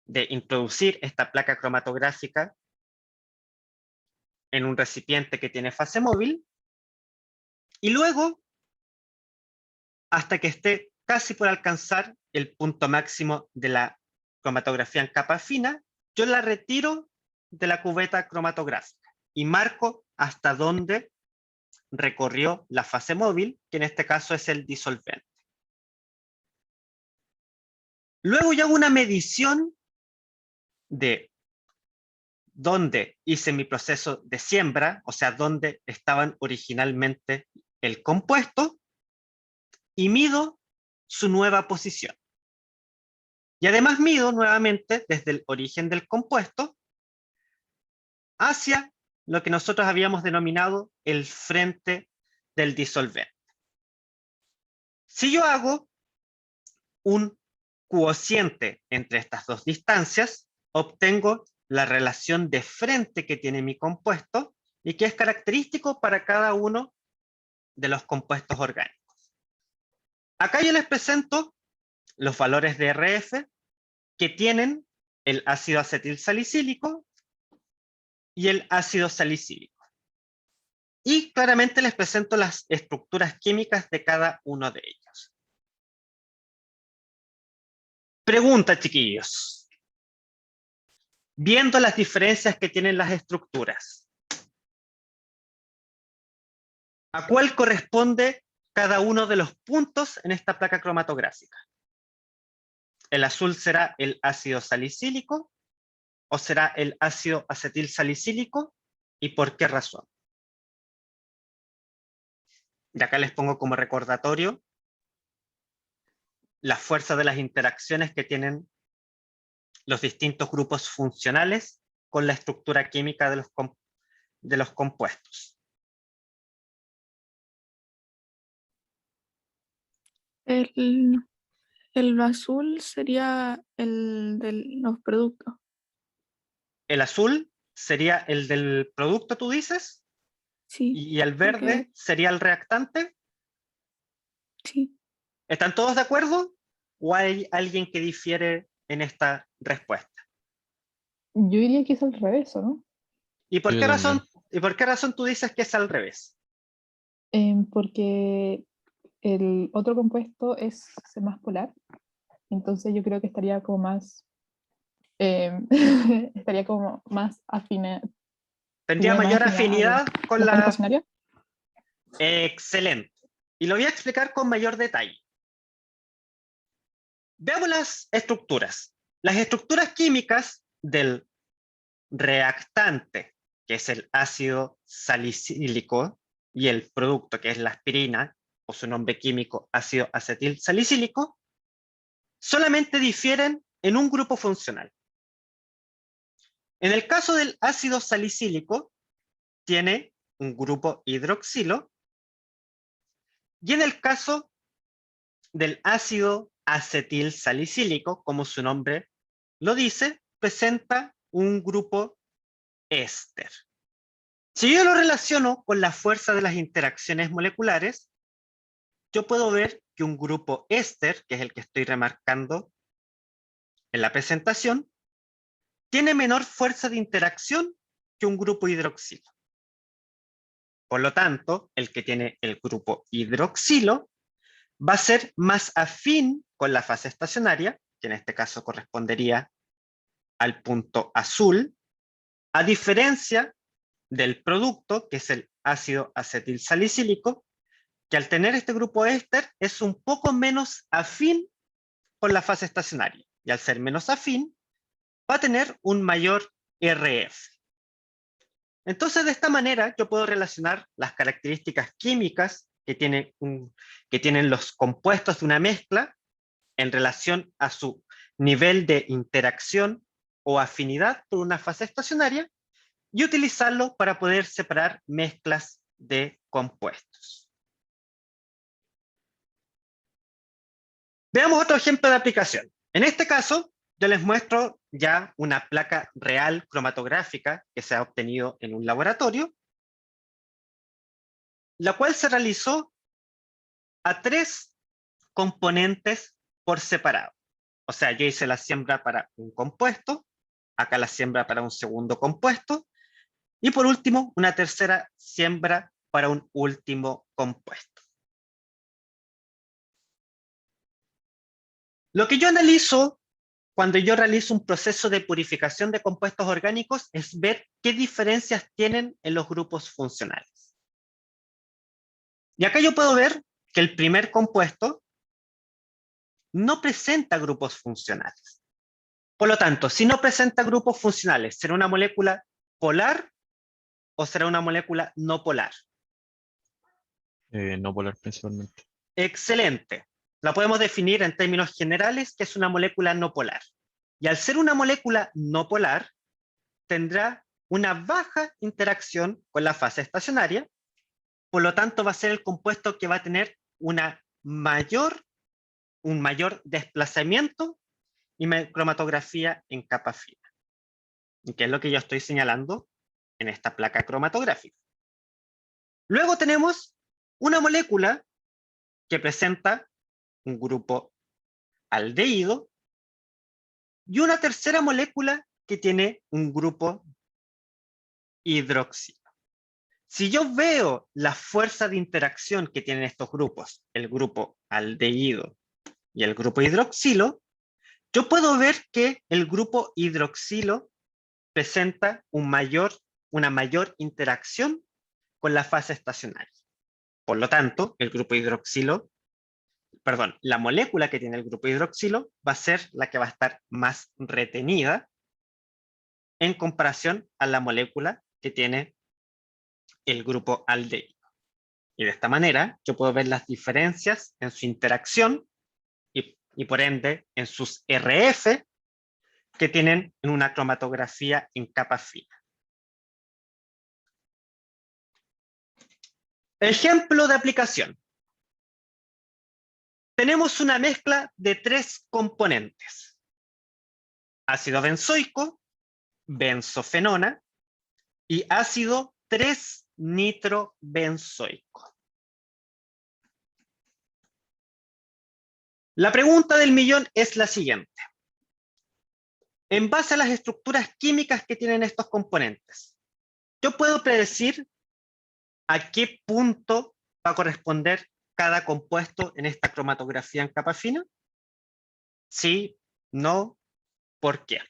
de introducir esta placa cromatográfica en un recipiente que tiene fase móvil, y luego, hasta que esté casi por alcanzar el punto máximo de la cromatografía en capa fina, yo la retiro de la cubeta cromatográfica y marco hasta dónde recorrió la fase móvil, que en este caso es el disolvente. Luego yo hago una medición de dónde hice mi proceso de siembra, o sea, dónde estaban originalmente el compuesto, y mido su nueva posición. Y además mido nuevamente desde el origen del compuesto hacia lo que nosotros habíamos denominado el frente del disolvente. Si yo hago un cociente entre estas dos distancias, obtengo la relación de frente que tiene mi compuesto y que es característico para cada uno de los compuestos orgánicos. Acá yo les presento los valores de RF que tienen el ácido acetil salicílico y el ácido salicílico. Y claramente les presento las estructuras químicas de cada uno de ellos. Pregunta, chiquillos. viendo las diferencias que tienen las estructuras. ¿A cuál corresponde cada uno de los puntos en esta placa cromatográfica? ¿El azul será el ácido salicílico o será el ácido acetil salicílico? ¿Y por qué razón? Y acá les pongo como recordatorio la fuerza de las interacciones que tienen los distintos grupos funcionales con la estructura química de los compuestos. El azul sería el de los productos. El azul sería el del producto, tú dices, Sí, y el verde sería el reactante. sí. ¿Están todos de acuerdo? ¿O hay alguien que difiere en esta respuesta? Yo diría que es al revés, ¿o no? ¿Y por Yo qué también. razón tú dices que es al revés? Porque el otro compuesto es más polar, entonces yo creo que estaría como más, estaría como más afina, Tendría tendría más mayor afinidad afinidad con la fase la... estacionaria. Excelente. Y lo voy a explicar con mayor detalle. Veamos las estructuras. Las estructuras químicas del reactante, que es el ácido salicílico, y el producto, que es la aspirina, o su nombre químico, ácido acetil salicílico, solamente difieren en un grupo funcional. En el caso del ácido salicílico, tiene un grupo hidroxilo, y en el caso del ácido acetil salicílico, como su nombre lo dice, presenta un grupo éster. Si yo lo relaciono con la fuerza de las interacciones moleculares, yo puedo ver que un grupo éster, que es el que estoy remarcando en la presentación, tiene menor fuerza de interacción que un grupo hidroxilo. Por lo tanto, el que tiene el grupo hidroxilo va a ser más afín con la fase estacionaria, que en este caso correspondería al punto azul, a diferencia del producto, que es el ácido acetil salicílico, que al tener este grupo éster es un poco menos afín con la fase estacionaria, y al ser menos afín va a tener un mayor RF. Entonces, de esta manera yo puedo relacionar las características químicas que tienen los compuestos de una mezcla en relación a su nivel de interacción o afinidad por una fase estacionaria, y utilizarlo para poder separar mezclas de compuestos. Veamos otro ejemplo de aplicación. En este caso, yo les muestro ya una placa real cromatográfica que se ha obtenido en un laboratorio, la cual se realizó a 3 componentes por separado. O sea, yo hice la siembra para un compuesto, acá la siembra para un segundo compuesto, y por último, una tercera siembra para un último compuesto. Lo que yo analizo cuando yo realizo un proceso de purificación de compuestos orgánicos es ver qué diferencias tienen en los grupos funcionales. Y acá yo puedo ver que el primer compuesto no presenta grupos funcionales. Por lo tanto, si no presenta grupos funcionales, ¿será una molécula polar o será una molécula no polar? No polar principalmente. Excelente. La podemos definir en términos generales que es una molécula no polar. Y al ser una molécula no polar, tendrá una baja interacción con la fase estacionaria, por lo tanto va a ser el compuesto que va a tener un mayor desplazamiento y cromatografía en capa fina. ¿Y qué es lo que yo estoy señalando en esta placa cromatográfica? Luego tenemos una molécula que presenta un grupo aldehído y una tercera molécula que tiene un grupo hidroxilo. Si yo veo la fuerza de interacción que tienen estos grupos, el grupo aldehído y el grupo hidroxilo, yo puedo ver que el grupo hidroxilo presenta una mayor interacción con la fase estacionaria. Por lo tanto, el grupo hidroxilo, perdón, la molécula que tiene el grupo hidroxilo va a ser la que va a estar más retenida en comparación a la molécula que tiene el grupo aldehído. Y de esta manera yo puedo ver las diferencias en su interacción y por ende en sus RF que tienen en una cromatografía en capa fina. Ejemplo de aplicación. Tenemos una mezcla de 3 componentes: ácido benzoico, benzofenona y ácido 3-nitrobenzoico. La pregunta del millón es la siguiente. En base a las estructuras químicas que tienen estos componentes, ¿yo puedo predecir a qué punto va a corresponder cada compuesto en esta cromatografía en capa fina? Sí, no, ¿por qué?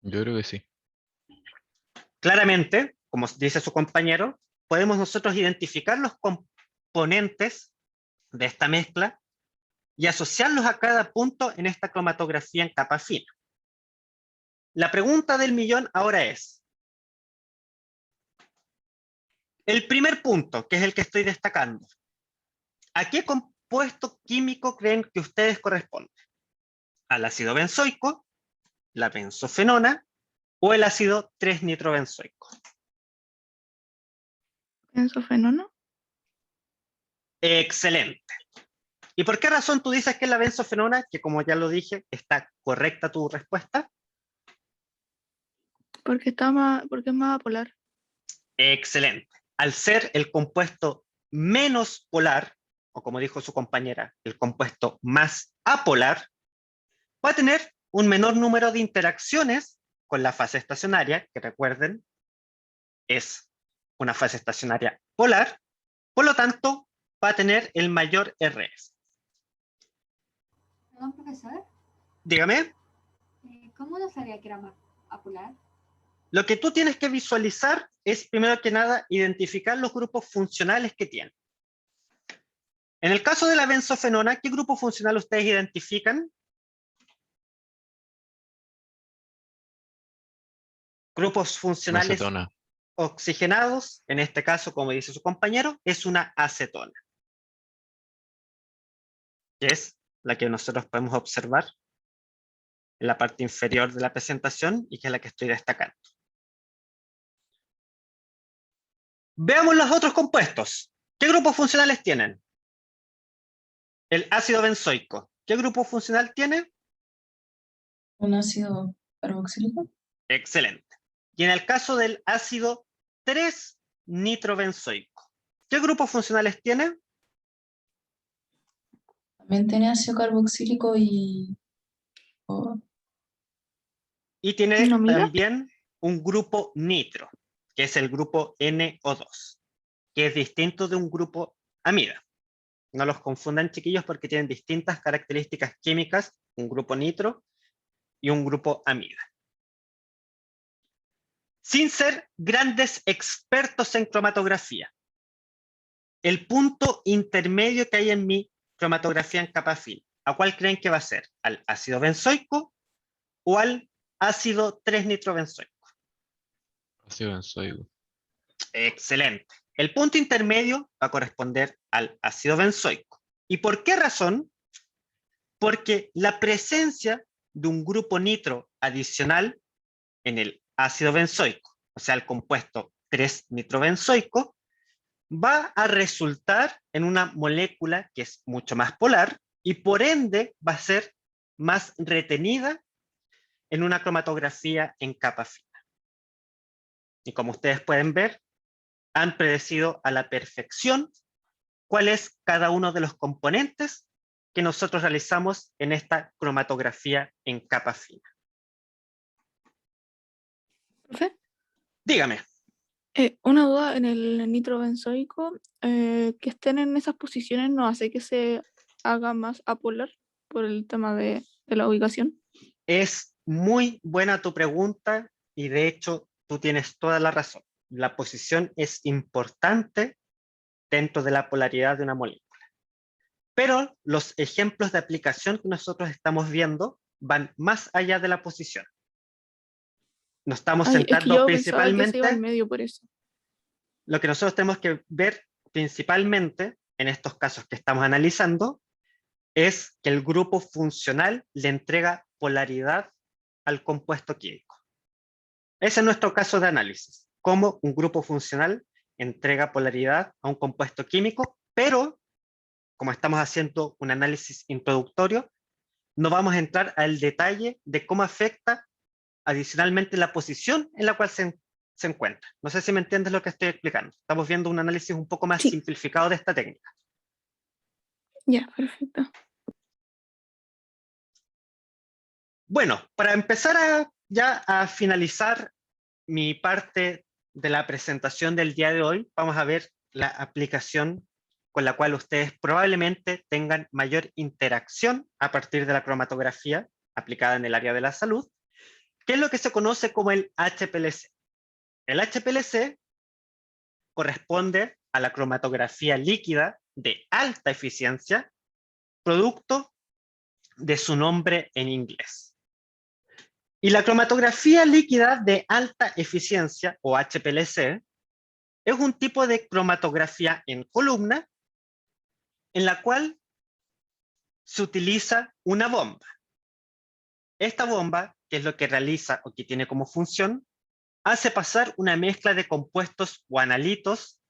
Yo creo que sí. Claramente, como dice su compañero, podemos nosotros identificar los componentes de esta mezcla y asociarlos a cada punto en esta cromatografía en capa fina. La pregunta del millón ahora es, el primer punto, que es el que estoy destacando, ¿a qué compuesto químico creen que ustedes corresponden? ¿Al ácido benzoico, la benzofenona o el ácido 3-nitrobenzoico? ¿Benzofenona? Excelente. ¿Y por qué razón tú dices que es la benzofenona? Que como ya lo dije, está correcta tu respuesta. Porque es más apolar. Excelente. Al ser el compuesto menos polar, o como dijo su compañera, el compuesto más apolar, va a tener un menor número de interacciones con la fase estacionaria, que recuerden, es una fase estacionaria polar, por lo tanto, va a tener el mayor RF. Perdón, profesor, Dígame. ¿cómo no sabía que era más apolar? Lo que tú tienes que visualizar es, primero que nada, identificar los grupos funcionales que tiene. En el caso de la benzofenona, ¿qué grupo funcional ustedes identifican? Grupos funcionales Acetona. oxigenados, en este caso, como dice su compañero, es una acetona, que es la que nosotros podemos observar en la parte inferior de la presentación y que es la que estoy destacando. Veamos los otros compuestos. ¿Qué grupos funcionales tienen? El ácido benzoico. ¿Qué grupo funcional tiene? ¿Un ácido carboxílico? Excelente. Y en el caso del ácido 3-nitrobenzoico, ¿qué grupos funcionales tiene? También tiene ácido carboxílico y... Y tiene ¿No mira? también un grupo nitro, que es el grupo NO2, que es distinto de un grupo amida. No los confundan, chiquillos, porque tienen distintas características químicas, un grupo nitro y un grupo amida. Sin ser grandes expertos en cromatografía, el punto intermedio que hay en mi cromatografía en capa fina, ¿a cuál creen que va a ser? ¿Al ácido benzoico o al ácido 3-nitrobenzoico? Ácido benzoico. Excelente. El punto intermedio va a corresponder al ácido benzoico. ¿Y por qué razón? Porque la presencia de un grupo nitro adicional en el ácido benzoico, o sea, el compuesto 3-nitrobenzoico, va a resultar en una molécula que es mucho más polar y por ende va a ser más retenida en una cromatografía en capa fina. Y como ustedes pueden ver, han predecido a la perfección cuál es cada uno de los componentes que nosotros realizamos en esta cromatografía en capa fina. ¿Profe? Dígame. Una duda en el nitrobenzoico, que estén en esas posiciones no hace que se haga más apolar por el tema de la ubicación. Es muy buena tu pregunta y de hecho tú tienes toda la razón. La posición es importante dentro de la polaridad de una molécula. Pero los ejemplos de aplicación que nosotros estamos viendo van más allá de la posición. Nos estamos Ay, es que centrando yo pensaba que se iba al principalmente, medio por eso. lo que nosotros tenemos que ver principalmente en estos casos que estamos analizando es que el grupo funcional le entrega polaridad al compuesto químico. Ese es nuestro caso de análisis, cómo un grupo funcional entrega polaridad a un compuesto químico, pero como estamos haciendo un análisis introductorio, no vamos a entrar al detalle de cómo afecta adicionalmente la posición en la cual se encuentra. No sé si me entiendes lo que estoy explicando. Estamos viendo un análisis un poco más Sí. simplificado de esta técnica. Ya, perfecto. Bueno, para empezar ya a finalizar mi parte de la presentación del día de hoy, vamos a ver la aplicación con la cual ustedes probablemente tengan mayor interacción a partir de la cromatografía aplicada en el área de la salud, que es lo que se conoce como el HPLC. El HPLC corresponde a la cromatografía líquida de alta eficiencia, producto de su nombre en inglés. Y la cromatografía líquida de alta eficiencia, o HPLC, es un tipo de cromatografía en columna en la cual se utiliza una bomba. Esta bomba, que es lo que realiza o que tiene como función, hace pasar una mezcla de compuestos o analitos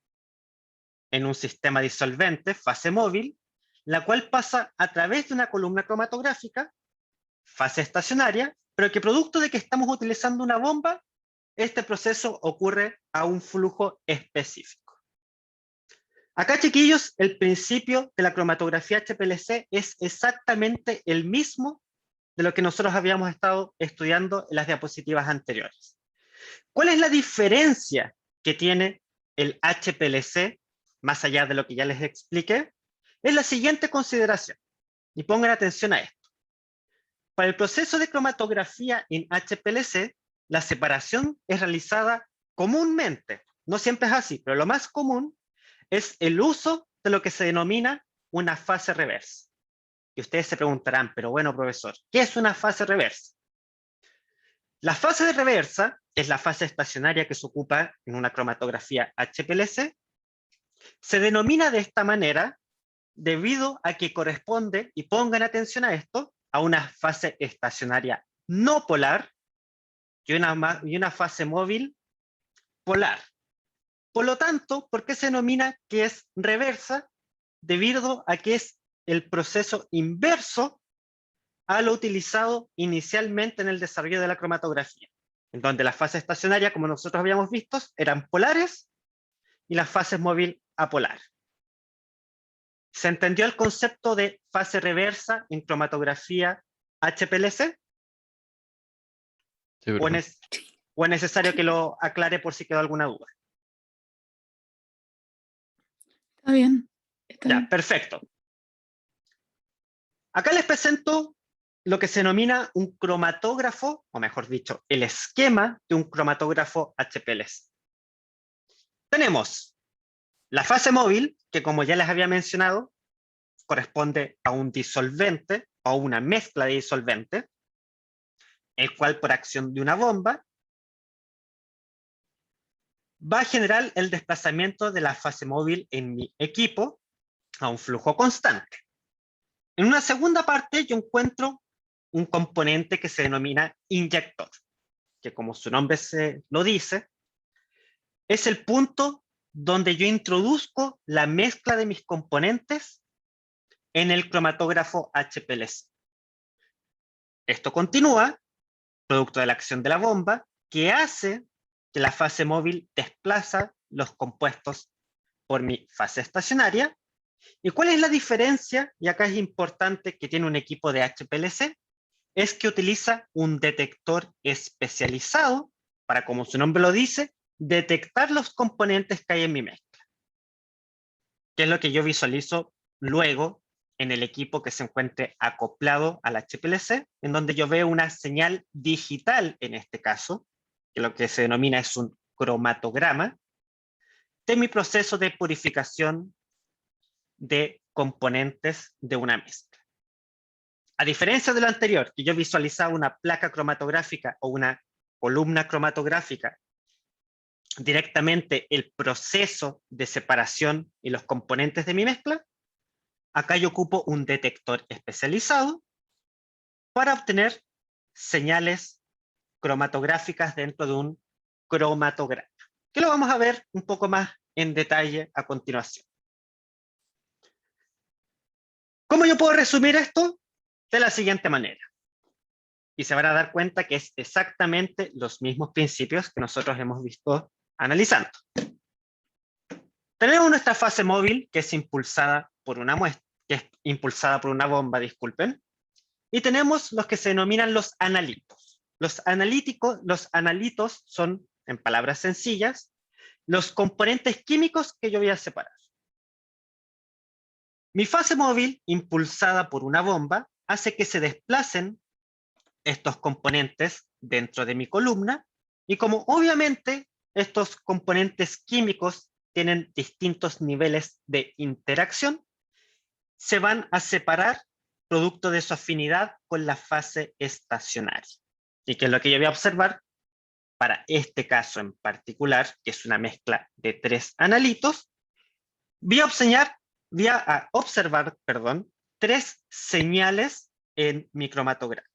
en un sistema disolvente, fase móvil, la cual pasa a través de una columna cromatográfica, fase estacionaria, pero que producto de que estamos utilizando una bomba, este proceso ocurre a un flujo específico. Acá, chiquillos, el principio de la cromatografía HPLC es exactamente el mismo de lo que nosotros habíamos estado estudiando en las diapositivas anteriores. ¿Cuál es la diferencia que tiene el HPLC, más allá de lo que ya les expliqué? Es la siguiente consideración, y pongan atención a esto. Para el proceso de cromatografía en HPLC, la separación es realizada comúnmente, no siempre es así, pero lo más común es el uso de lo que se denomina una fase reversa. Y ustedes se preguntarán, pero bueno, profesor, ¿qué es una fase reversa? La fase de reversa es la fase estacionaria que se ocupa en una cromatografía HPLC. Se denomina de esta manera debido a que corresponde, y pongan atención a esto, a una fase estacionaria no polar y una fase móvil polar. Por lo tanto, ¿por qué se denomina que es reversa? Debido a que es el proceso inverso a lo utilizado inicialmente en el desarrollo de la cromatografía, en donde las fases estacionarias, como nosotros habíamos visto, eran polares y las fases móvil apolar. ¿Se entendió el concepto de fase reversa en cromatografía HPLC? Sí, ¿O profe. es necesario que lo aclare por si quedó alguna duda? Está bien. Está Ya, bien. perfecto. Acá les presento lo que se denomina un cromatógrafo, o mejor dicho, el esquema de un cromatógrafo HPLC. Tenemos la fase móvil, que como ya les había mencionado, corresponde a un disolvente o una mezcla de disolvente, el cual por acción de una bomba va a generar el desplazamiento de la fase móvil en mi equipo a un flujo constante. En una segunda parte yo encuentro un componente que se denomina inyector, que como su nombre se lo dice, es el punto donde yo introduzco la mezcla de mis componentes en el cromatógrafo HPLC. Esto continúa, producto de la acción de la bomba, que hace que la fase móvil desplaza los compuestos por mi fase estacionaria. ¿Y cuál es la diferencia? Y acá es importante que tiene un equipo de HPLC, es que utiliza un detector especializado para, como su nombre lo dice, detectar los componentes que hay en mi mezcla. Que es lo que yo visualizo luego en el equipo que se encuentre acoplado al HPLC, en donde yo veo una señal digital en este caso, que lo que se denomina es un cromatograma, de mi proceso de purificación de componentes de una mezcla. A diferencia de lo anterior, que yo visualizaba una placa cromatográfica o una columna cromatográfica, directamente el proceso de separación y los componentes de mi mezcla, acá yo ocupo un detector especializado para obtener señales cromatográficas dentro de un cromatograma, que lo vamos a ver un poco más en detalle a continuación. ¿Cómo yo puedo resumir esto? De la siguiente manera. Y se van a dar cuenta que es exactamente los mismos principios que nosotros hemos visto analizando. Tenemos nuestra fase móvil, que es impulsada por una muestra, que es impulsada por una bomba, disculpen. Y tenemos los que se denominan los analitos. Los analitos son, en palabras sencillas, los componentes químicos que yo voy a separar. Mi fase móvil, impulsada por una bomba, hace que se desplacen estos componentes dentro de mi columna, y como obviamente estos componentes químicos tienen distintos niveles de interacción, se van a separar producto de su afinidad con la fase estacionaria. Y que es lo que yo voy a observar para este caso en particular, que es una mezcla de 3 analitos, voy a observar 3 señales en mi cromatograma.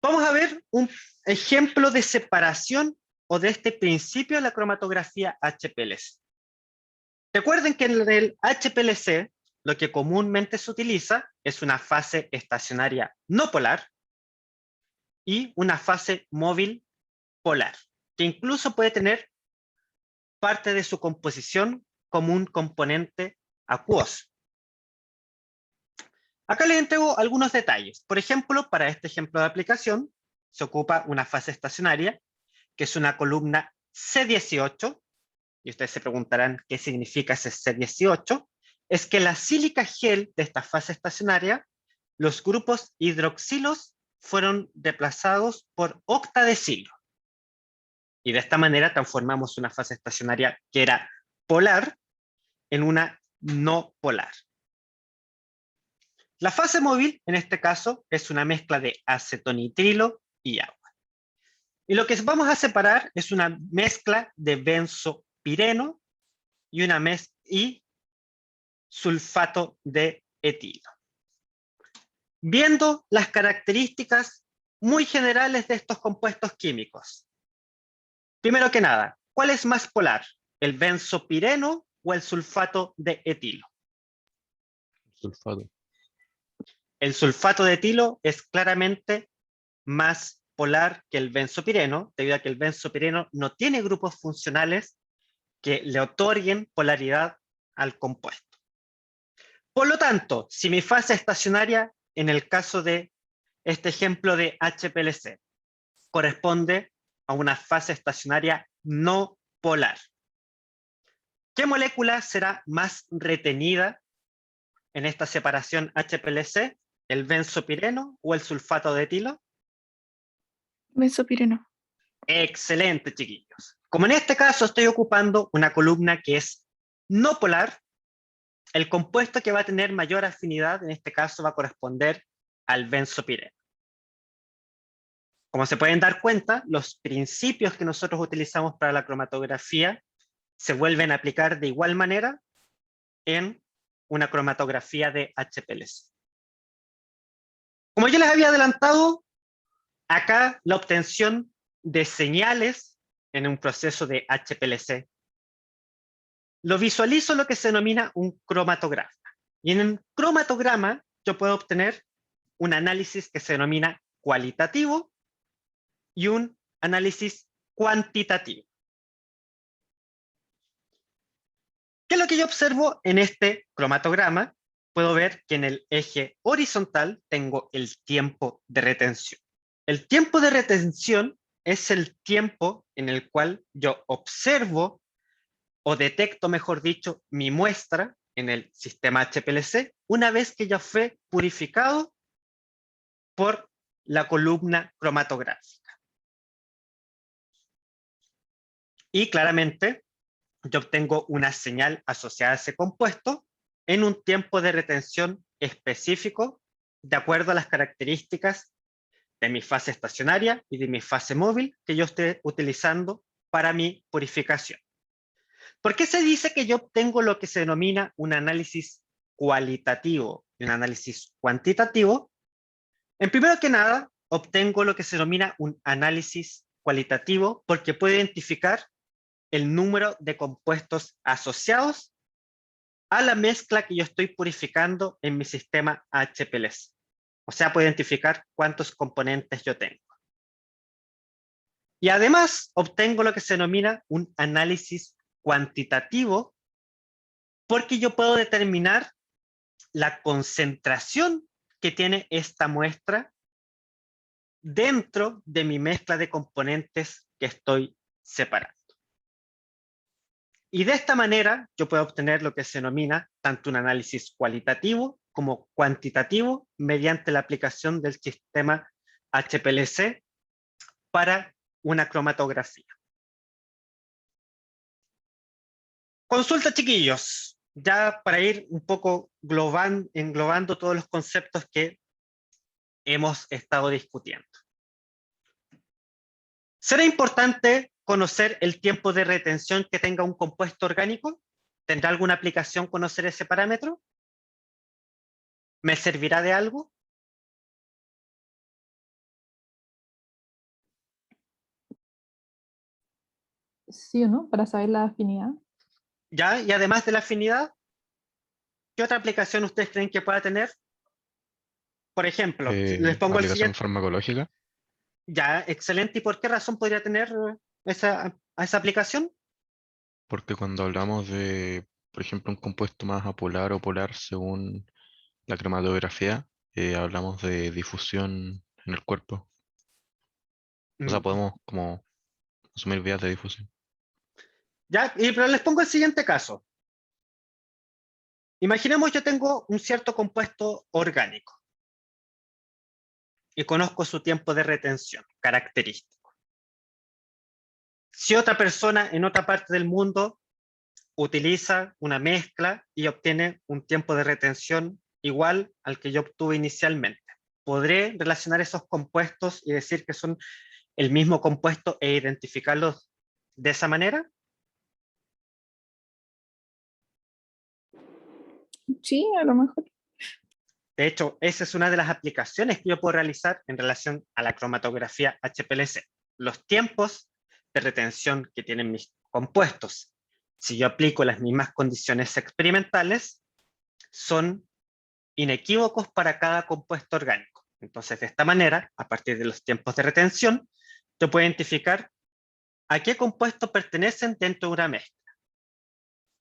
Vamos a ver un ejemplo de separación o de este principio de la cromatografía HPLC. Recuerden que en el HPLC lo que comúnmente se utiliza es una fase estacionaria no polar y una fase móvil polar, que incluso puede tener parte de su composición como un componente acuoso. Acá les entrego algunos detalles. Por ejemplo, para este ejemplo de aplicación, se ocupa una fase estacionaria, que es una columna C18, y ustedes se preguntarán qué significa ese C18, es que la sílica gel de esta fase estacionaria, los grupos hidroxilos fueron reemplazados por octadecilo. Y de esta manera transformamos una fase estacionaria que era polar en una no polar. La fase móvil, en este caso, es una mezcla de acetonitrilo y agua. Y lo que vamos a separar es una mezcla de benzopireno y sulfato de etilo. Viendo las características muy generales de estos compuestos químicos. Primero que nada, ¿cuál es más polar? ¿El benzopireno o el sulfato de etilo? Sulfato. El sulfato de etilo es claramente más polar que el benzopireno, debido a que el benzopireno no tiene grupos funcionales que le otorguen polaridad al compuesto. Por lo tanto, si mi fase estacionaria, en el caso de este ejemplo de HPLC, corresponde a una fase estacionaria no polar, ¿qué molécula será más retenida en esta separación HPLC? ¿El benzopireno o el sulfato de etilo? Benzopireno. Excelente, chiquillos. Como en este caso estoy ocupando una columna que es no polar, el compuesto que va a tener mayor afinidad en este caso va a corresponder al benzopireno. Como se pueden dar cuenta, los principios que nosotros utilizamos para la cromatografía se vuelven a aplicar de igual manera en una cromatografía de HPLC. Como yo les había adelantado, acá la obtención de señales en un proceso de HPLC lo visualizo lo que se denomina un cromatograma. Y en un cromatograma yo puedo obtener un análisis que se denomina cualitativo y un análisis cuantitativo. ¿Qué es lo que yo observo en este cromatograma? Puedo ver que en el eje horizontal tengo el tiempo de retención. El tiempo de retención es el tiempo en el cual yo observo o detecto, mejor dicho, mi muestra en el sistema HPLC una vez que ya fue purificado por la columna cromatográfica. Y claramente yo obtengo una señal asociada a ese compuesto en un tiempo de retención específico de acuerdo a las características de mi fase estacionaria y de mi fase móvil que yo esté utilizando para mi purificación. ¿Por qué se dice que yo obtengo lo que se denomina un análisis cualitativo y un análisis cuantitativo? En primero que nada, obtengo lo que se denomina un análisis cualitativo porque puedo identificar el número de compuestos asociados a la mezcla que yo estoy purificando en mi sistema HPLC. O sea, puedo identificar cuántos componentes yo tengo. Y además, obtengo lo que se denomina un análisis cuantitativo porque yo puedo determinar la concentración que tiene esta muestra dentro de mi mezcla de componentes que estoy separando. Y de esta manera yo puedo obtener lo que se denomina tanto un análisis cualitativo como cuantitativo mediante la aplicación del sistema HPLC para una cromatografía. Consulta, chiquillos, ya para ir un poco englobando todos los conceptos que hemos estado discutiendo. ¿Será importante conocer el tiempo de retención que tenga un compuesto orgánico? ¿Tendrá alguna aplicación conocer ese parámetro? ¿Me servirá de algo? ¿Sí o no? Para saber la afinidad. ¿Ya? Y además de la afinidad, ¿qué otra aplicación ustedes creen que pueda tener? Por ejemplo, les pongo el Aplicación siguiente. farmacológica, Ya, excelente. ¿Y por qué razón podría tener esa aplicación? porque cuando hablamos de, por ejemplo, un compuesto más apolar o polar según la cromatografía, hablamos de difusión en el cuerpo. O sea, Mm, podemos como asumir vías de difusión. Ya, pero les pongo el siguiente caso. Imaginemos yo tengo un cierto compuesto orgánico y conozco su tiempo de retención característico. Si otra persona en otra parte del mundo utiliza una mezcla y obtiene un tiempo de retención igual al que yo obtuve inicialmente, ¿podré relacionar esos compuestos y decir que son el mismo compuesto e identificarlos de esa manera? Sí, a lo mejor. De hecho, esa es una de las aplicaciones que yo puedo realizar en relación a la cromatografía HPLC. Los tiempos de retención que tienen mis compuestos, si yo aplico las mismas condiciones experimentales, son inequívocos para cada compuesto orgánico. Entonces, de esta manera, a partir de los tiempos de retención, yo puedo identificar a qué compuestos pertenecen dentro de una mezcla.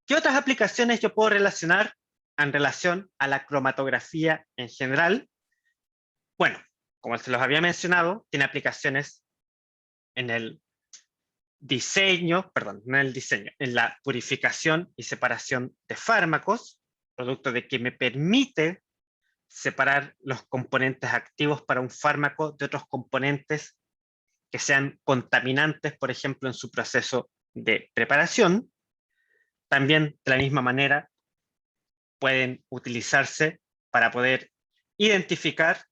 ¿Qué otras aplicaciones yo puedo relacionar en relación a la cromatografía en general? Bueno, como se los había mencionado, tiene aplicaciones en el diseño, perdón, no en el diseño, en la purificación y separación de fármacos, producto de que me permite separar los componentes activos para un fármaco de otros componentes que sean contaminantes, por ejemplo, en su proceso de preparación. También, de la misma manera, pueden utilizarse para poder identificar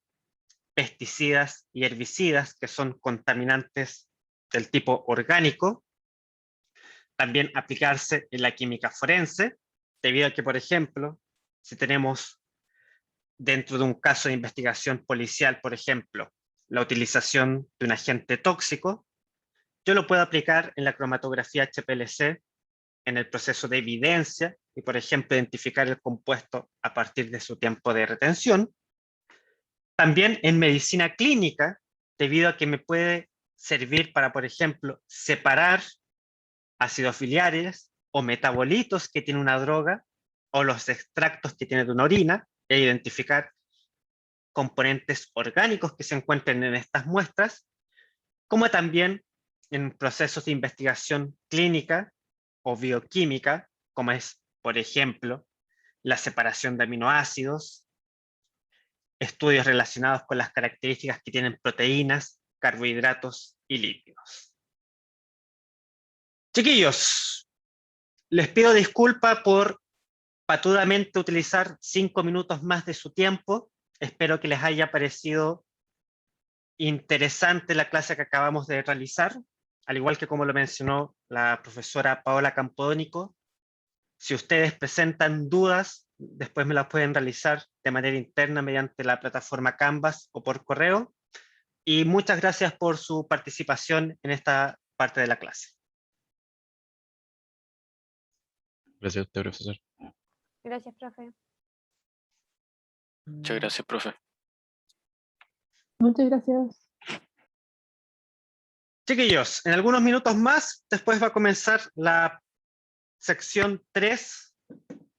pesticidas y herbicidas que son contaminantes del tipo orgánico. También aplicarse en la química forense, debido a que, por ejemplo, si tenemos dentro de un caso de investigación policial, por ejemplo, la utilización de un agente tóxico, yo lo puedo aplicar en la cromatografía HPLC en el proceso de evidencia y, por ejemplo, identificar el compuesto a partir de su tiempo de retención. También en medicina clínica, debido a que me puede servir para, por ejemplo, separar ácidos filiares o metabolitos que tiene una droga o los extractos que tiene de una orina e identificar componentes orgánicos que se encuentren en estas muestras, como también en procesos de investigación clínica o bioquímica, como es, por ejemplo, la separación de aminoácidos, estudios relacionados con las características que tienen proteínas, carbohidratos y lípidos. Chiquillos, les pido disculpas por patudamente utilizar 5 minutos más de su tiempo. Espero que les haya parecido interesante la clase que acabamos de realizar, al igual que como lo mencionó la profesora Paola Campodónico. Si ustedes presentan dudas, después me las pueden realizar de manera interna mediante la plataforma Canvas o por correo. Y muchas gracias por su participación en esta parte de la clase. Gracias a usted, profesor. Gracias, profe. Muchas gracias, profe. Muchas gracias. Chiquillos, en algunos minutos más, después va a comenzar la sección 3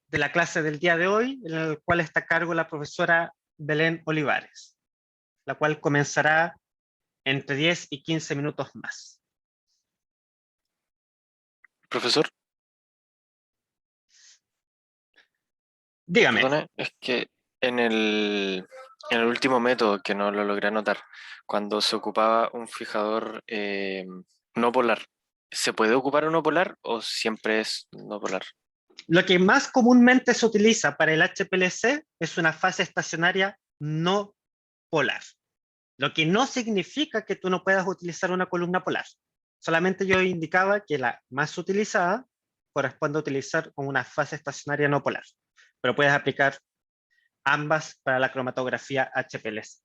de la clase del día de hoy, en la cual está a cargo la profesora Belén Olivares, la cual comenzará entre 10 y 15 minutos más. Profesor, Dígame. perdone, es que en el último método, que no lo logré anotar, cuando se ocupaba un fijador no polar, ¿se puede ocupar uno polar o siempre es no polar? Lo que más comúnmente se utiliza para el HPLC es una fase estacionaria no polar. Lo que no significa que tú no puedas utilizar una columna polar. Solamente yo indicaba que la más utilizada corresponde a utilizar una fase estacionaria no polar. Pero puedes aplicar ambas para la cromatografía HPLC.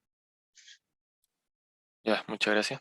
Ya, muchas gracias.